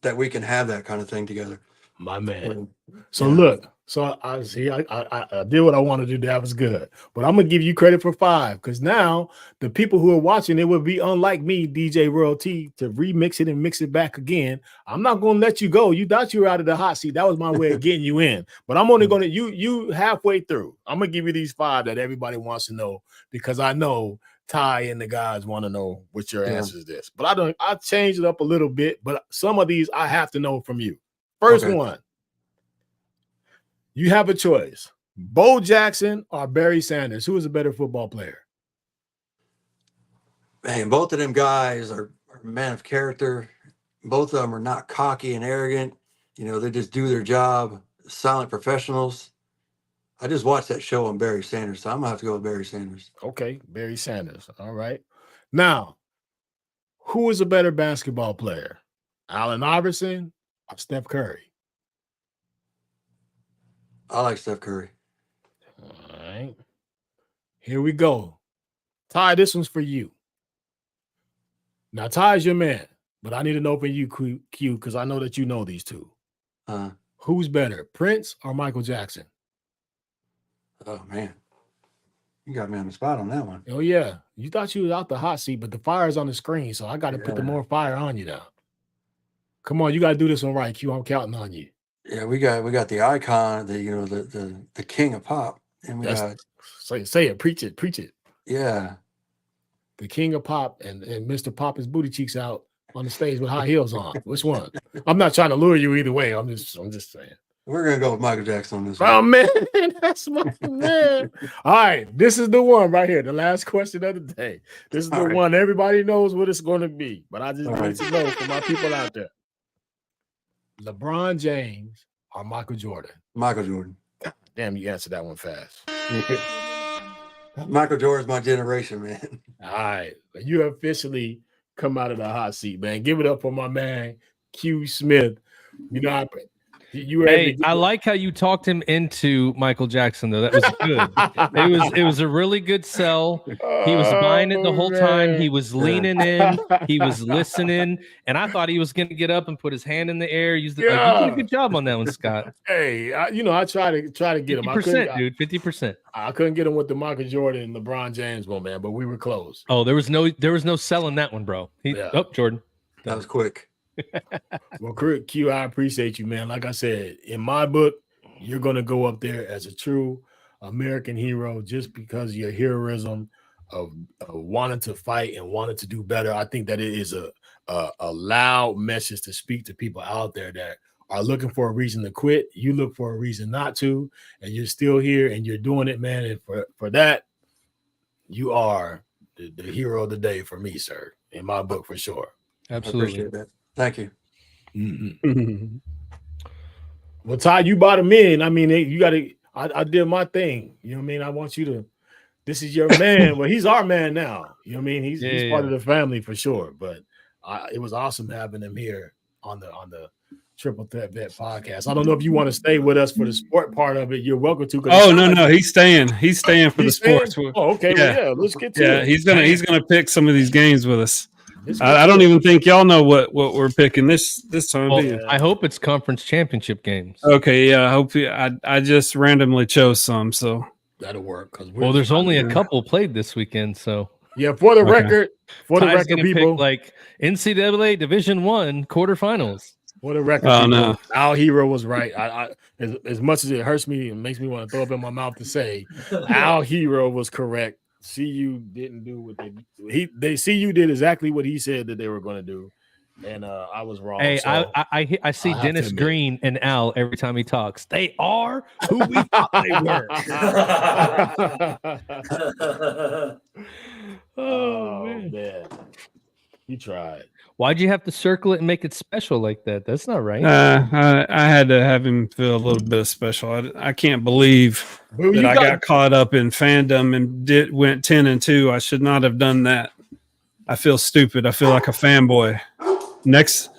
that we can have that kind of thing together. My man. And, So yeah. look, so I see, I did what I wanted to do. That was good. But I'm gonna give you credit for 5, because now the people who are watching it would be unlike me, DJ Royal T, to remix it and mix it back again. I'm not gonna let you go. You thought you were out of the hot seat. That was my way of getting you in. But I'm only gonna you halfway through. I'm gonna give you these 5 that everybody wants to know, because I know Ty and the guys want to know what your answer is this. But I changed it up a little bit, but some of these I have to know from you. First one. You have a choice. Bo Jackson or Barry Sanders. Who is a better football player? Man, both of them guys are men of character. Both of them are not cocky and arrogant. They just do their job. Silent professionals. I just watched that show on Barry Sanders, so I'm going to have to go with Barry Sanders. Okay, Barry Sanders. All right. Now, who is a better basketball player? Allen Iverson or Steph Curry? I like Steph Curry. All right. Here we go. Ty, this one's for you. Now, Ty's your man, but I need to know from you, Q, because I know that you know these two. Who's better, Prince or Michael Jackson? Oh man, you got me on the spot on that one. Oh yeah, you thought you was out the hot seat, but the fire's on the screen, so I got to put the Yeah. more fire on you now. Come on, you got to do this one right, Q. I'm counting on you. Yeah, we got the icon, the king of pop, and we That's- got Say it, preach it. yeah. The king of pop and Mr. Pop his booty cheeks out on the stage with high heels on. Which one? I'm not trying to lure you either way. I'm just saying. We're gonna go with Michael Jackson on this Oh one. man, that's my man. All right, this is the one right here. The last question of the day. This is the All right. one everybody knows what it's going to be, but I just All need right. to know for my people out there. LeBron James or Michael Jordan? Michael Jordan. Damn, you answered that one fast. Michael Jordan's my generation, man. All right, you officially come out of the hot seat, man. Give it up for my man Q Smith. You know, you were able to Hey, get I like how you talked him into Michael Jackson, though. That was good. it was a really good sell. He was buying it the whole time. He was leaning in. He was listening, and I thought he was going to get up and put his hand in the air. You did a good job on that one, Scott. Hey, I try to get him. 50%, dude. 50%. I couldn't get him with the Michael Jordan and LeBron James one, man, but we were close. Oh, there was no selling that one, bro. Oh, Jordan. That was quick. Well, Q, I appreciate you, man. Like I said, in my book, you're going to go up there as a true American hero just because of your heroism of wanting to fight and wanting to do better. I think that it is a loud message to speak to people out there that are looking for a reason to quit. You look for a reason not to, and you're still here and you're doing it, man. And for that, you are the hero of the day for me, sir, in my book, for sure. Absolutely. I appreciate that. Thank you. Mm-hmm. Well, Ty, you brought him in. I mean, you got to. I did my thing. You know what I mean? I want you to. This is your man. Well, he's our man now. You know what I mean? He's part of the family for sure. But it was awesome having him here on the Triple Threat Vet podcast. I don't know if you want to stay with us for the sport part of it. You're welcome to. Oh no, he's staying. He's staying for the sports. Oh, okay. Yeah. Well, let's get to it. He's gonna pick some of these games with us. I don't even think y'all know what we're picking this time. Well, I hope it's conference championship games. Okay, yeah. I hope I just randomly chose some, so that'll work. Well, there's only a couple played this weekend, so yeah. For the record, people pick like NCAA Division I quarterfinals. For the record, no. Our hero was right. As much as it hurts me and makes me want to throw up in my mouth to say, our hero was correct. CU didn't do what they CU did exactly what he said that they were going to do, and I was wrong. Hey, so I see Dennis Green and Al every time he talks. They are who we thought they were. Oh man, you tried. Why'd you have to circle it and make it special like that? That's not right. I had to have him feel a little bit special. I can't believe that I got caught up in fandom and went 10-2. I should not have done that. I feel stupid. I feel like a fanboy. Next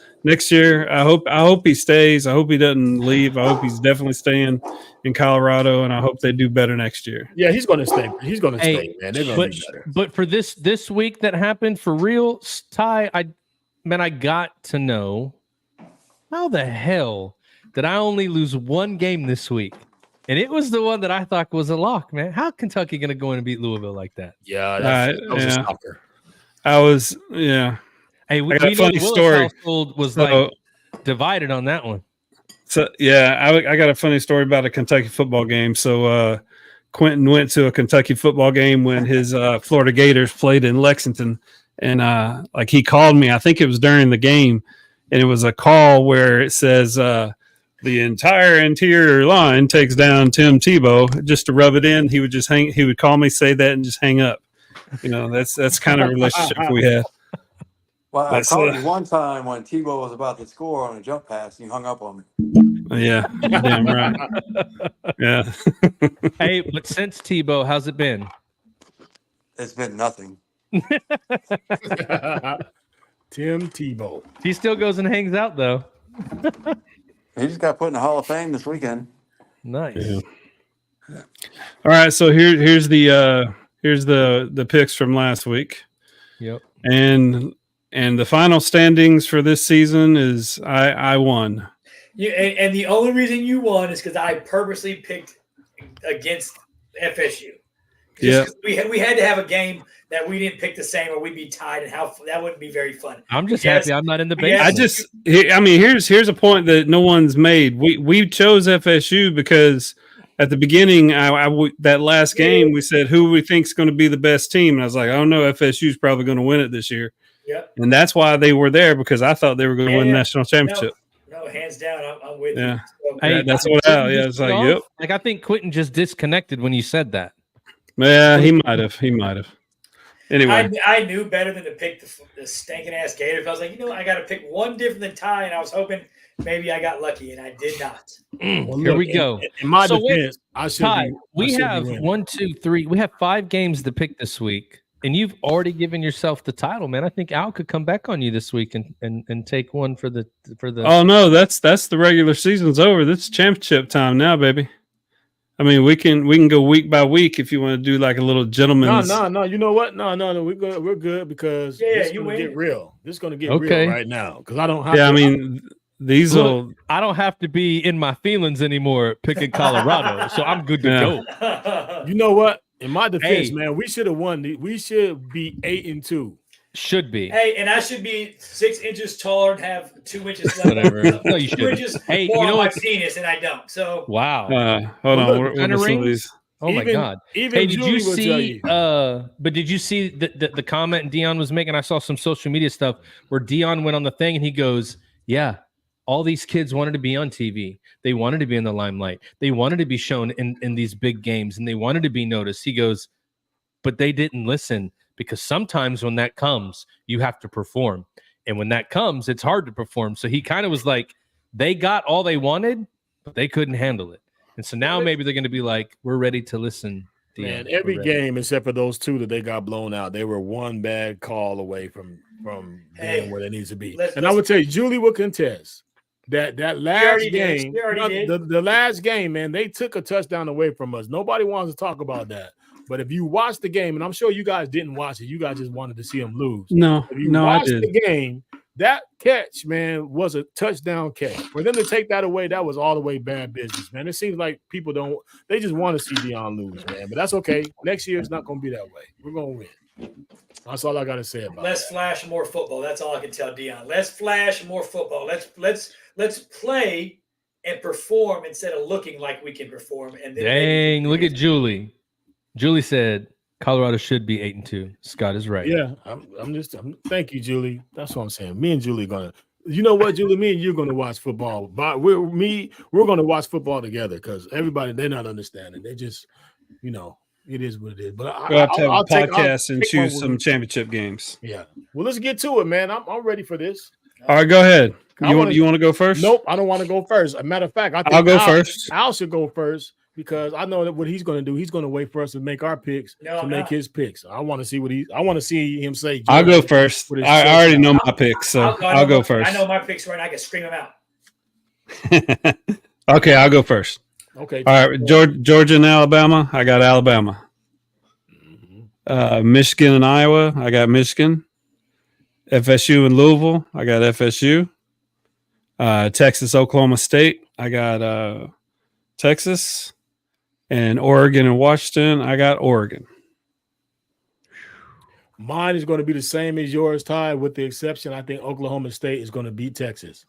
year, I hope he stays. I hope he doesn't leave. I hope he's definitely staying in Colorado, and I hope they do better next year. Yeah, he's going to stay. He's going to stay, man. They're going to do better. But for this week that happened for real, Ty, I got to know how the hell did I only lose one game this week? And it was the one that I thought was a lock, man. How Kentucky going to go in and beat Louisville like that? Yeah, that was a shocker. Hey, we got a funny story. Household was like divided on that one. So yeah, I got a funny story about a Kentucky football game. So Quentin went to a Kentucky football game when his Florida Gators played in Lexington. And like he called me, I think it was during the game, and it was a call where it says the entire interior line takes down Tim Tebow. Just to rub it in, he would call me, say that, and just hang up. You know, that's kind of relationship we had. Well, I called you one time when Tebow was about to score on a jump pass, and you hung up on me. Yeah, damn right. Yeah. Hey, but since Tebow, how's it been? It's been nothing. Tim Tebow. He still goes and hangs out though. He just got put in the Hall of Fame this weekend. Nice. Yeah. All right, so here's the picks from last week. Yep. And the final standings for this season is I won. And the only reason you won is because I purposely picked against FSU. Yeah. We had to have a game that we didn't pick the same, or we'd be tied, and that wouldn't be very fun. I'm just happy I'm not in the basement. Here's a point that no one's made. We chose FSU because at the beginning, that last game, we said who we think's going to be the best team, and I was like, I don't know, FSU's probably going to win it this year. Yep. And that's why they were there, because I thought they were going to win the national championship. No, hands down, I'm with Yeah. you. So, Hey, that's what. It's like, yep. Like, I think Quentin just disconnected when you said that. Yeah, he might have. Anyway, I knew better than to pick the stinking ass Gators. I was like, I got to pick one different than Ty, and I was hoping maybe I got lucky, and I did not. Well, Here we go. In my defense, I should Ty, be. we have 1, 2, 3. We have 5 games to pick this week, and you've already given yourself the title, man. I think Al could come back on you this week and take one for the. Oh no, that's the regular season's over. This is championship time now, baby. I mean, we can go week by week if you want to do like a little gentleman's. No. You know what? No. We're good because this is gonna get real. This is gonna get real right now because I don't have. Yeah, I mean, I don't have to be in my feelings anymore picking Colorado, so I'm good to go. You know what? In my defense, man, we should have won. We should be 8-2. Should be. Hey, and I should be 6 inches taller and have 2 inches left. Whatever. No, you should. 2 inches more on my penis, and I don't. So wow. Hold on. We're missing these. Oh my God. Even hey, did Julie you will tell see? you. But did you see the comment Dion was making? I saw some social media stuff where Dion went on the thing and he goes, "Yeah, all these kids wanted to be on TV. They wanted to be in the limelight. They wanted to be shown in these big games, and they wanted to be noticed." He goes, "But they didn't listen." Because sometimes when that comes, you have to perform. And when that comes, it's hard to perform. So he kind of was like, they got all they wanted, but they couldn't handle it. And so now maybe they're going to be like, we're ready to listen. Man, every game except for those 2 that they got blown out, they were one bad call away from being where they need to be. And I would tell you, Julie will contest that last game. The last game, man, they took a touchdown away from us. Nobody wants to talk about that. But if you watch the game, and I'm sure you guys didn't watch it, you guys just wanted to see them lose. If you watched the game, that catch, man, was a touchdown catch. For them to take that away, that was all the way bad business, man. It seems like people they just want to see Dion lose, man. But that's okay. Next year, it's not going to be that way. We're going to win. That's all I got to say about it. Let's flash more football. That's all I can tell Dion. Let's flash more football. Let's play and perform instead of looking like we can perform. And then dang, look at Julie. Julie said Colorado should be 8-2. Scott is right. Yeah, thank you, Julie. That's what I'm saying. Me and Julie are gonna. You know what, Julie? Me and you're gonna watch football. But we're gonna watch football together because everybody they're not understanding. They just, it is what it is. But we'll have to have a podcast and choose some championship games. Yeah. Well, let's get to it, man. I'm ready for this. All right, go ahead. You want to go first? Nope, I don't want to go first. As a matter of fact, I think I'll go first. Al should go first. Because I know that what he's going to do, he's going to wait for us to make our picks make his picks. I want to see I want to see him say. I'll go first. I already know my picks, so I'll go first. I know my picks right now. I can scream them out. Okay, I'll go first. Okay. All right, Georgia and Alabama. I got Alabama. Michigan and Iowa. I got Michigan. FSU and Louisville. I got FSU. Texas, Oklahoma State. I got Texas. And Oregon and Washington, I got Oregon. Mine is going to be the same as yours, Ty, with the exception I think Oklahoma State is going to beat Texas.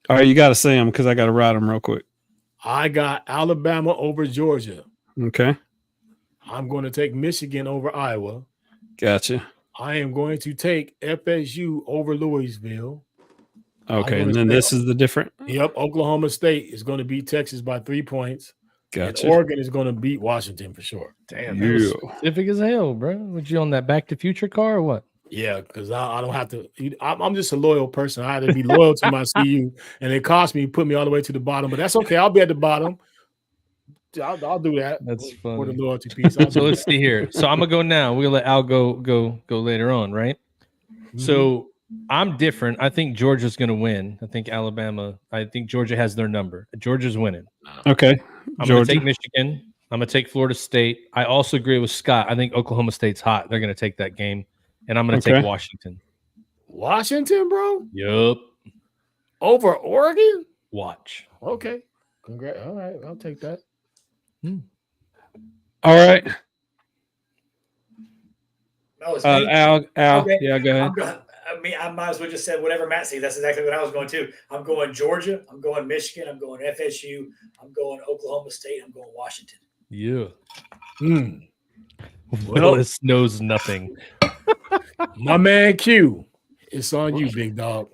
All right, you got to say them because I got to write them real quick. I got Alabama over Georgia. Okay. I'm going to take Michigan over Iowa. Gotcha. I am going to take FSU over Louisville. Okay, and then this is the different. Yep, Oklahoma State is going to beat Texas by 3 points. Gotcha. And Oregon is going to beat Washington for sure. Damn, that was specific as hell, bro. Was you on that Back to Future car or what? Yeah, because I don't have to. I'm just a loyal person. I had to be loyal to my CU, and it cost me, put me all the way to the bottom. But that's okay. I'll be at the bottom. I'll do that. That's funny. For the loyalty piece. So let's see here. So I'm gonna go now. We'll let Al go later on, right? Mm-hmm. So I'm different. I think Georgia's gonna win. I think Georgia has their number. Georgia's winning. Okay. I'm gonna take Michigan. I'm gonna take Florida State. I also agree with Scott. I think Oklahoma State's hot. They're gonna take that game, and I'm gonna take Washington. Washington, bro? Yup. Over Oregon? Watch. Okay. Congrats. All right, I'll take that. All All right. No, it's me. Al. Okay. Yeah, go ahead. I might as well just say whatever Matt said. That's exactly what I was going to. I'm going Georgia. I'm going Michigan. I'm going FSU. I'm going Oklahoma State. I'm going Washington. Yeah. Well, Willis knows nothing. my man Q, it's on you, big dog.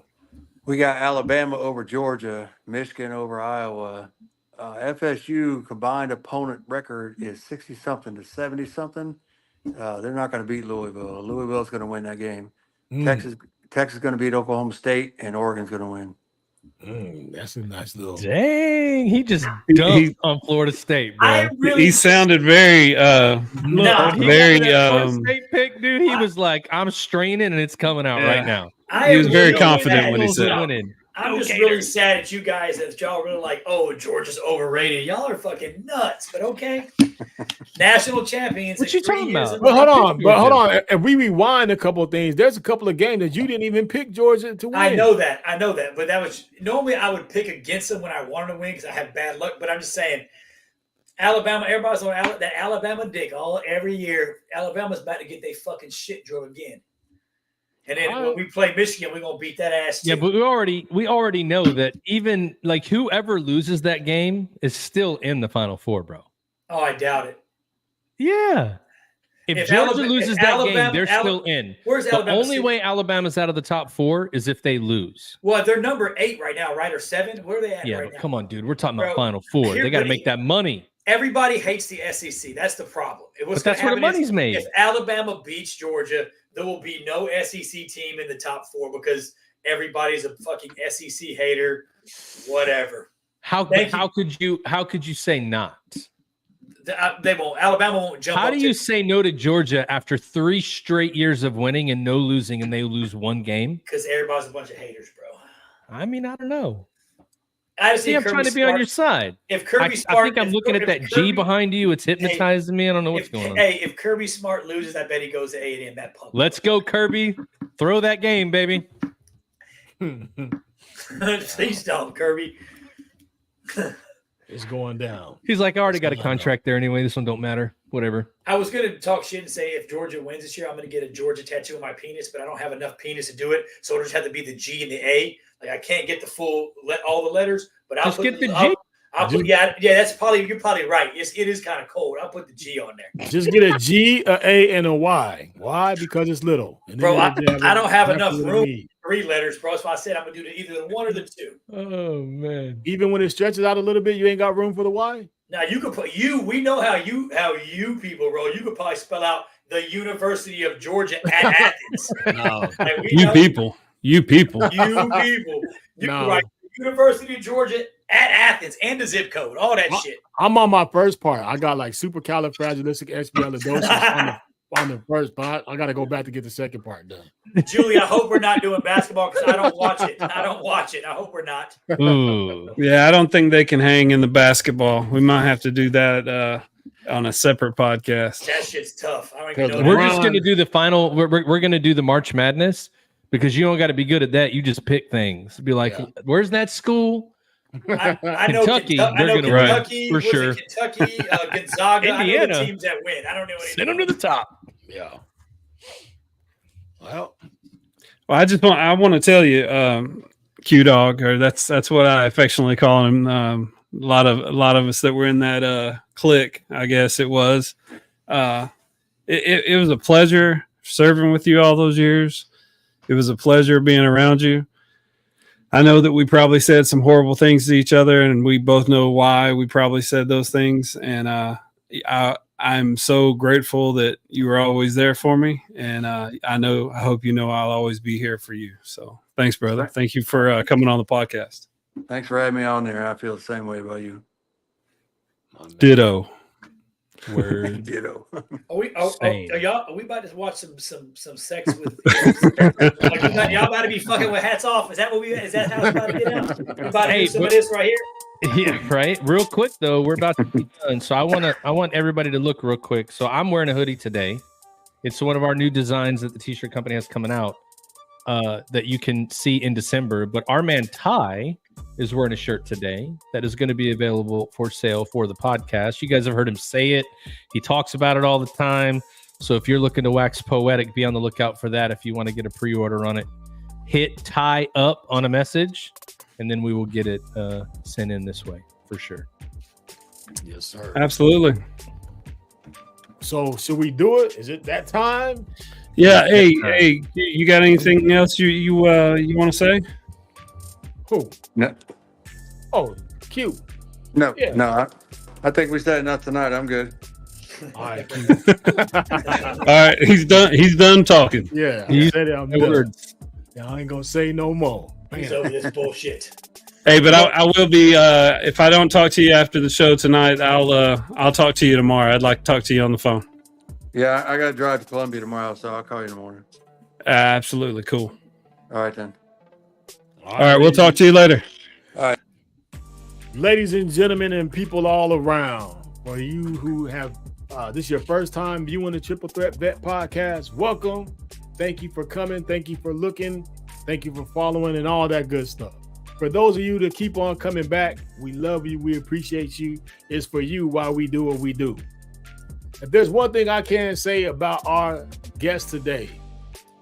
We got Alabama over Georgia, Michigan over Iowa. FSU combined opponent record is 60-something to 70-something. They're not going to beat Louisville. Louisville's going to win that game. Texas is going to beat Oklahoma State, and Oregon's going to win. That's a nice little. Dang, he just dumped on Florida State, bro. He sounded very very Florida State pick, dude. He was like, "I'm straining and it's coming out right now." He was very confident when he said it. I'm just really sad at you guys that y'all really like, oh, Georgia's overrated. Y'all are fucking nuts, but okay. National champions. What you talking about? But hold on. If we rewind a couple of things, there's a couple of games that you didn't even pick Georgia to win. I know that. But that was normally I would pick against them when I wanted to win because I have bad luck. But I'm just saying, Alabama, everybody's on that Alabama dick every year. Alabama's about to get their fucking shit drove again. And then when we play Michigan, we're gonna beat that ass too. Yeah, but we already know that even like whoever loses that game is still in the Final Four, bro. Oh, I doubt it. Yeah. If Georgia loses that game, they're still in. Where's the Alabama? only way Alabama's out of the top 4 is if they lose. Well, they're number 8 right now, right? Or 7? Where are they at right now? Come on, dude. We're talking about Final Four. They got to make that money. Everybody hates the SEC. That's the problem. But that's where the money's made. If Alabama beats Georgia, there will be no SEC team in the top 4 because everybody's a fucking SEC hater. Whatever. How could you say not? They won't. Alabama won't jump. How do you say no to Georgia after 3 straight years of winning and no losing, and they lose one game? Because everybody's a bunch of haters, bro. I mean, I don't know. I just I'm trying to be on your side. If Kirby Smart, I think I'm looking at that G behind you. It's hypnotizing me. I don't know what's going on. Hey, if Kirby Smart loses, I bet he goes to A&M. That punk. Let's go, Kirby. Throw that game, baby. Please don't, Kirby. It's going down. He's like, I already got a contract there anyway. This one don't matter. Whatever. I was going to talk shit and say if Georgia wins this year, I'm going to get a Georgia tattoo on my penis, but I don't have enough penis to do it. So it'll just have to be the G and the A. Like I can't get the full all the letters, but I'll just get the G. I'll put, yeah. That's probably you're probably right. It is kind of cold. I'll put the G on there. Just get a G, a A, and a Y. Why? Because it's little. Bro, I don't have enough room. 3 letters, bro. So I said I'm gonna do either the 1 or the 2. Oh man! Even when it stretches out a little bit, you ain't got room for the Y. Now you could put you. We know how you people roll. You could probably spell out the University of Georgia at Athens. No. You people. You can write University of Georgia at Athens and the zip code, all that shit. I'm on my first part. I got like supercalifragilisticexpialidocious on the first part. I got to go back to get the second part done. Julie, I hope we're not doing basketball because I don't watch it. I hope we're not. Ooh. Yeah, I don't think they can hang in the basketball. We might have to do that on a separate podcast. That shit's tough. I don't even know. We're just going to do the final. We're going to do the March Madness because you don't got to be good at that. You just pick things. Be like, where's that school? I know Kentucky. I know Kentucky for sure. Kentucky, Gonzaga, Indiana. I know the teams that win. I don't know any. Send them to the top. Yeah. Well, I want to tell you, Q Dog, or that's what I affectionately call him. A lot of us that were in that clique, I guess it was. It was a pleasure serving with you all those years. It was a pleasure being around you. I know that we probably said some horrible things to each other, and we both know why we probably said those things. And I'm so grateful that you were always there for me. And I hope you know I'll always be here for you. So thanks, brother. Thank you for coming on the podcast. Thanks for having me on there. I feel the same way about you. Ditto. Word. Ditto. Are we about to watch some sex with y'all about to be fucking with hats off? Is that how it's about to get out? We're about to do some of this right here. Yeah, right. Real quick though, we're about to be done. So I want everybody to look real quick. So I'm wearing a hoodie today. It's one of our new designs that the t-shirt company has coming out that you can see in December. But our man Ty is wearing a shirt today that is going to be available for sale for the podcast. You guys have heard him say it. He talks about it all the time. So if you're looking to wax poetic, be on the lookout for that. If you want to get a pre-order on it, hit tie up on a message, and then we will get it sent in this way for sure. Yes, sir. Absolutely. So should we do it? Is it that time? Yeah. Hey, you got anything else you want to say? Who? No, Oh, Q. no, Yeah. no. I think we said enough tonight. I'm good. All right, Q. All right, he's done. He's done talking. Yeah, I You- said it. I'm No done. words. Yeah, I ain't gonna say no more. He's Man. over this bullshit. Hey, but I will be. If I don't talk to you after the show tonight, I'll talk to you tomorrow. I'd like to talk to you on the phone. Yeah, I got to drive to Columbia tomorrow, so I'll call you in the morning. Absolutely cool. All right, then. All right, we'll talk to you later. Ladies and gentlemen, and people all around, for you who have this is your first time viewing the Triple Threat Vet Podcast, welcome. Thank you for coming. Thank you for looking. Thank you for following and all that good stuff. For those of you that keep on coming back, we love you. We appreciate you. It's for you why we do what we do. If there's one thing I can say about our guest today,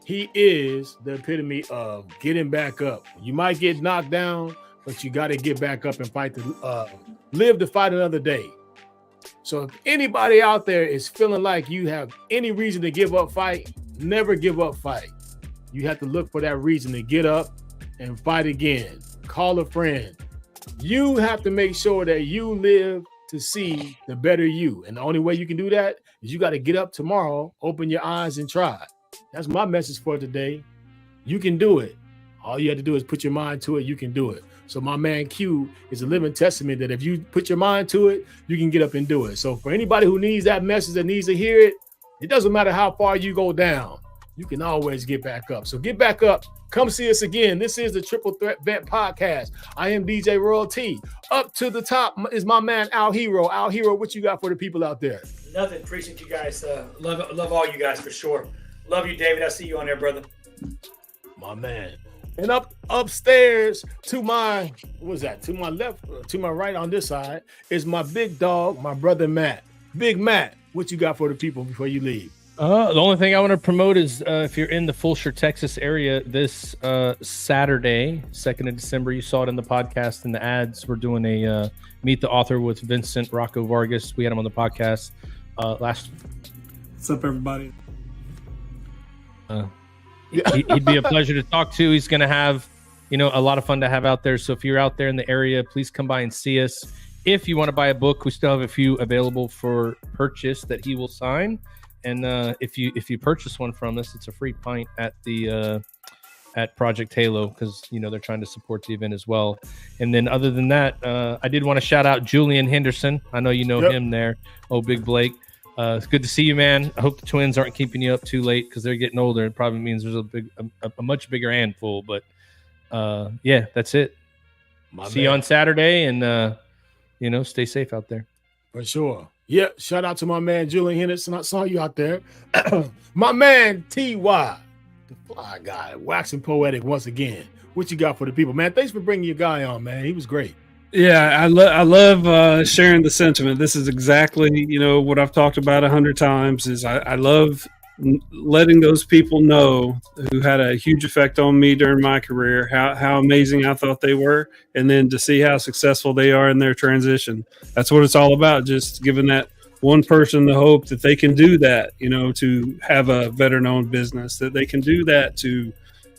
he is the epitome of getting back up. You might get knocked down, but you got to get back up and fight to live to fight another day. So if anybody out there is feeling like you have any reason to give up fight, never give up fight. You have to look for that reason to get up and fight again. Call a friend. You have to make sure that you live to see the better you. And the only way you can do that is you got to get up tomorrow, open your eyes and try. That's my message for today. You can do it. All you have to do is put your mind to it. You can do it. So my man Q is a living testament that if you put your mind to it, you can get up and do it. So for anybody who needs that message, that needs to hear it, it doesn't matter how far you go down. You can always get back up. So get back up. Come see us again. This is the Triple Threat Vet Podcast. I am DJ Royal T. Up to the top is my man Al Hero. Al Hero, what you got for the people out there? Nothing. Appreciate you guys. Love all you guys for sure. Love you, David. I see you on there, brother. My man. And upstairs to my, what's that? To my left, to my right on this side is my big dog, my brother Matt. Big Matt, what you got for the people before you leave? The only thing I want to promote is if you're in the Fulshear, Texas area this Saturday, 2nd of December, you saw it in the podcast and the ads. We're doing a Meet the Author with Vincent Rocco Vargas. We had him on the podcast last. What's up, everybody? He'd be a pleasure to talk to. He's going to have, a lot of fun to have out there. So if you're out there in the area, please come by and see us. If you want to buy a book, we still have a few available for purchase that he will sign. And if you purchase one from us, it's a free pint at the at Project Halo because they're trying to support the event as well. And then other than that, I did want to shout out Julian Henderson. I know you know him there. Oh, Big Blake. It's good to see you, man. I hope the twins aren't keeping you up too late because they're getting older. It probably means there's a much bigger handful. But yeah, that's it. See you on Saturday, and stay safe out there. For sure. Yeah, shout out to my man Julian Henderson. I saw you out there. My man T.Y., the fly guy, waxing poetic once again. What you got for the people, man? Thanks for bringing your guy on, man. He was great. Yeah, I love sharing the sentiment. This is exactly what I've talked about 100 times. Is I love letting those people know who had a huge effect on me during my career how amazing I thought they were, and then to see how successful they are in their transition. That's what it's all about, just giving that one person the hope that they can do that, to have a veteran-owned business, that they can do that to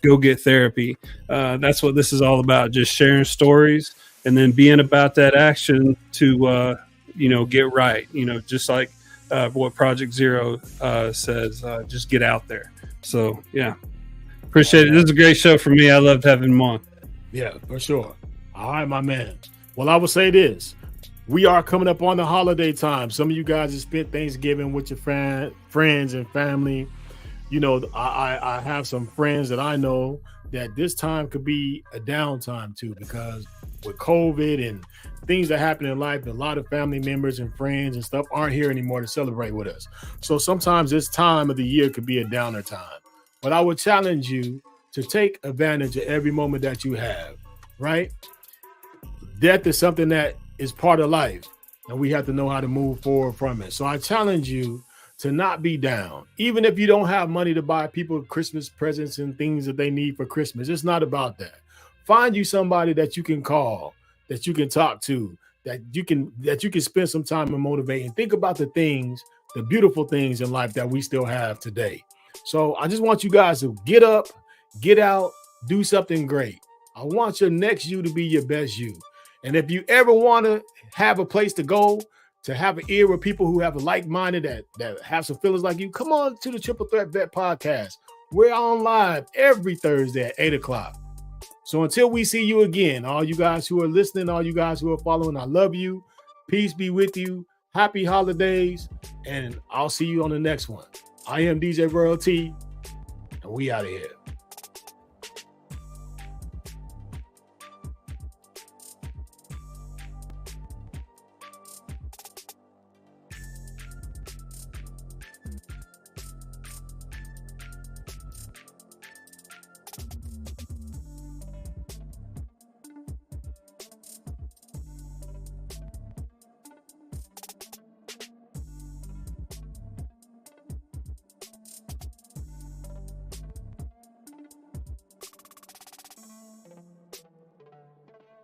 go get therapy. That's what this is all about, just sharing stories and then being about that action to get right, just like what Project Zero says, just get out there. So, yeah, appreciate it. This is a great show for me. I loved having him on. Yeah, for sure. All right, my man. Well, I will say this. We are coming up on the holiday time. Some of you guys have spent Thanksgiving with your friends and family. I have some friends that I know that this time could be a downtime too, because with COVID and things that happen in life, a lot of family members and friends and stuff aren't here anymore to celebrate with us. So sometimes this time of the year could be a downer time. But I would challenge you to take advantage of every moment that you have, right? death is something that is part of life, and we have to know how to move forward from it. So I challenge you to not be down, even if you don't have money to buy people Christmas presents and things that they need for Christmas. It's not about that. Find you somebody that you can call, that you can talk to, that you can spend some time and motivate, and think about the things, the beautiful things in life that we still have today. So I just want you guys to get up, get out, do something great. I want your next you to be your best you. And if you ever want to have a place to go, to have an ear with people who have a like-minded that have some feelings like you, come on to the Triple Threat Vet Podcast. We're on live every Thursday at 8 o'clock. So until we see you again, all you guys who are listening, all you guys who are following, I love you. Peace be with you. Happy holidays. And I'll see you on the next one. I am DJ Royal T, and we out of here.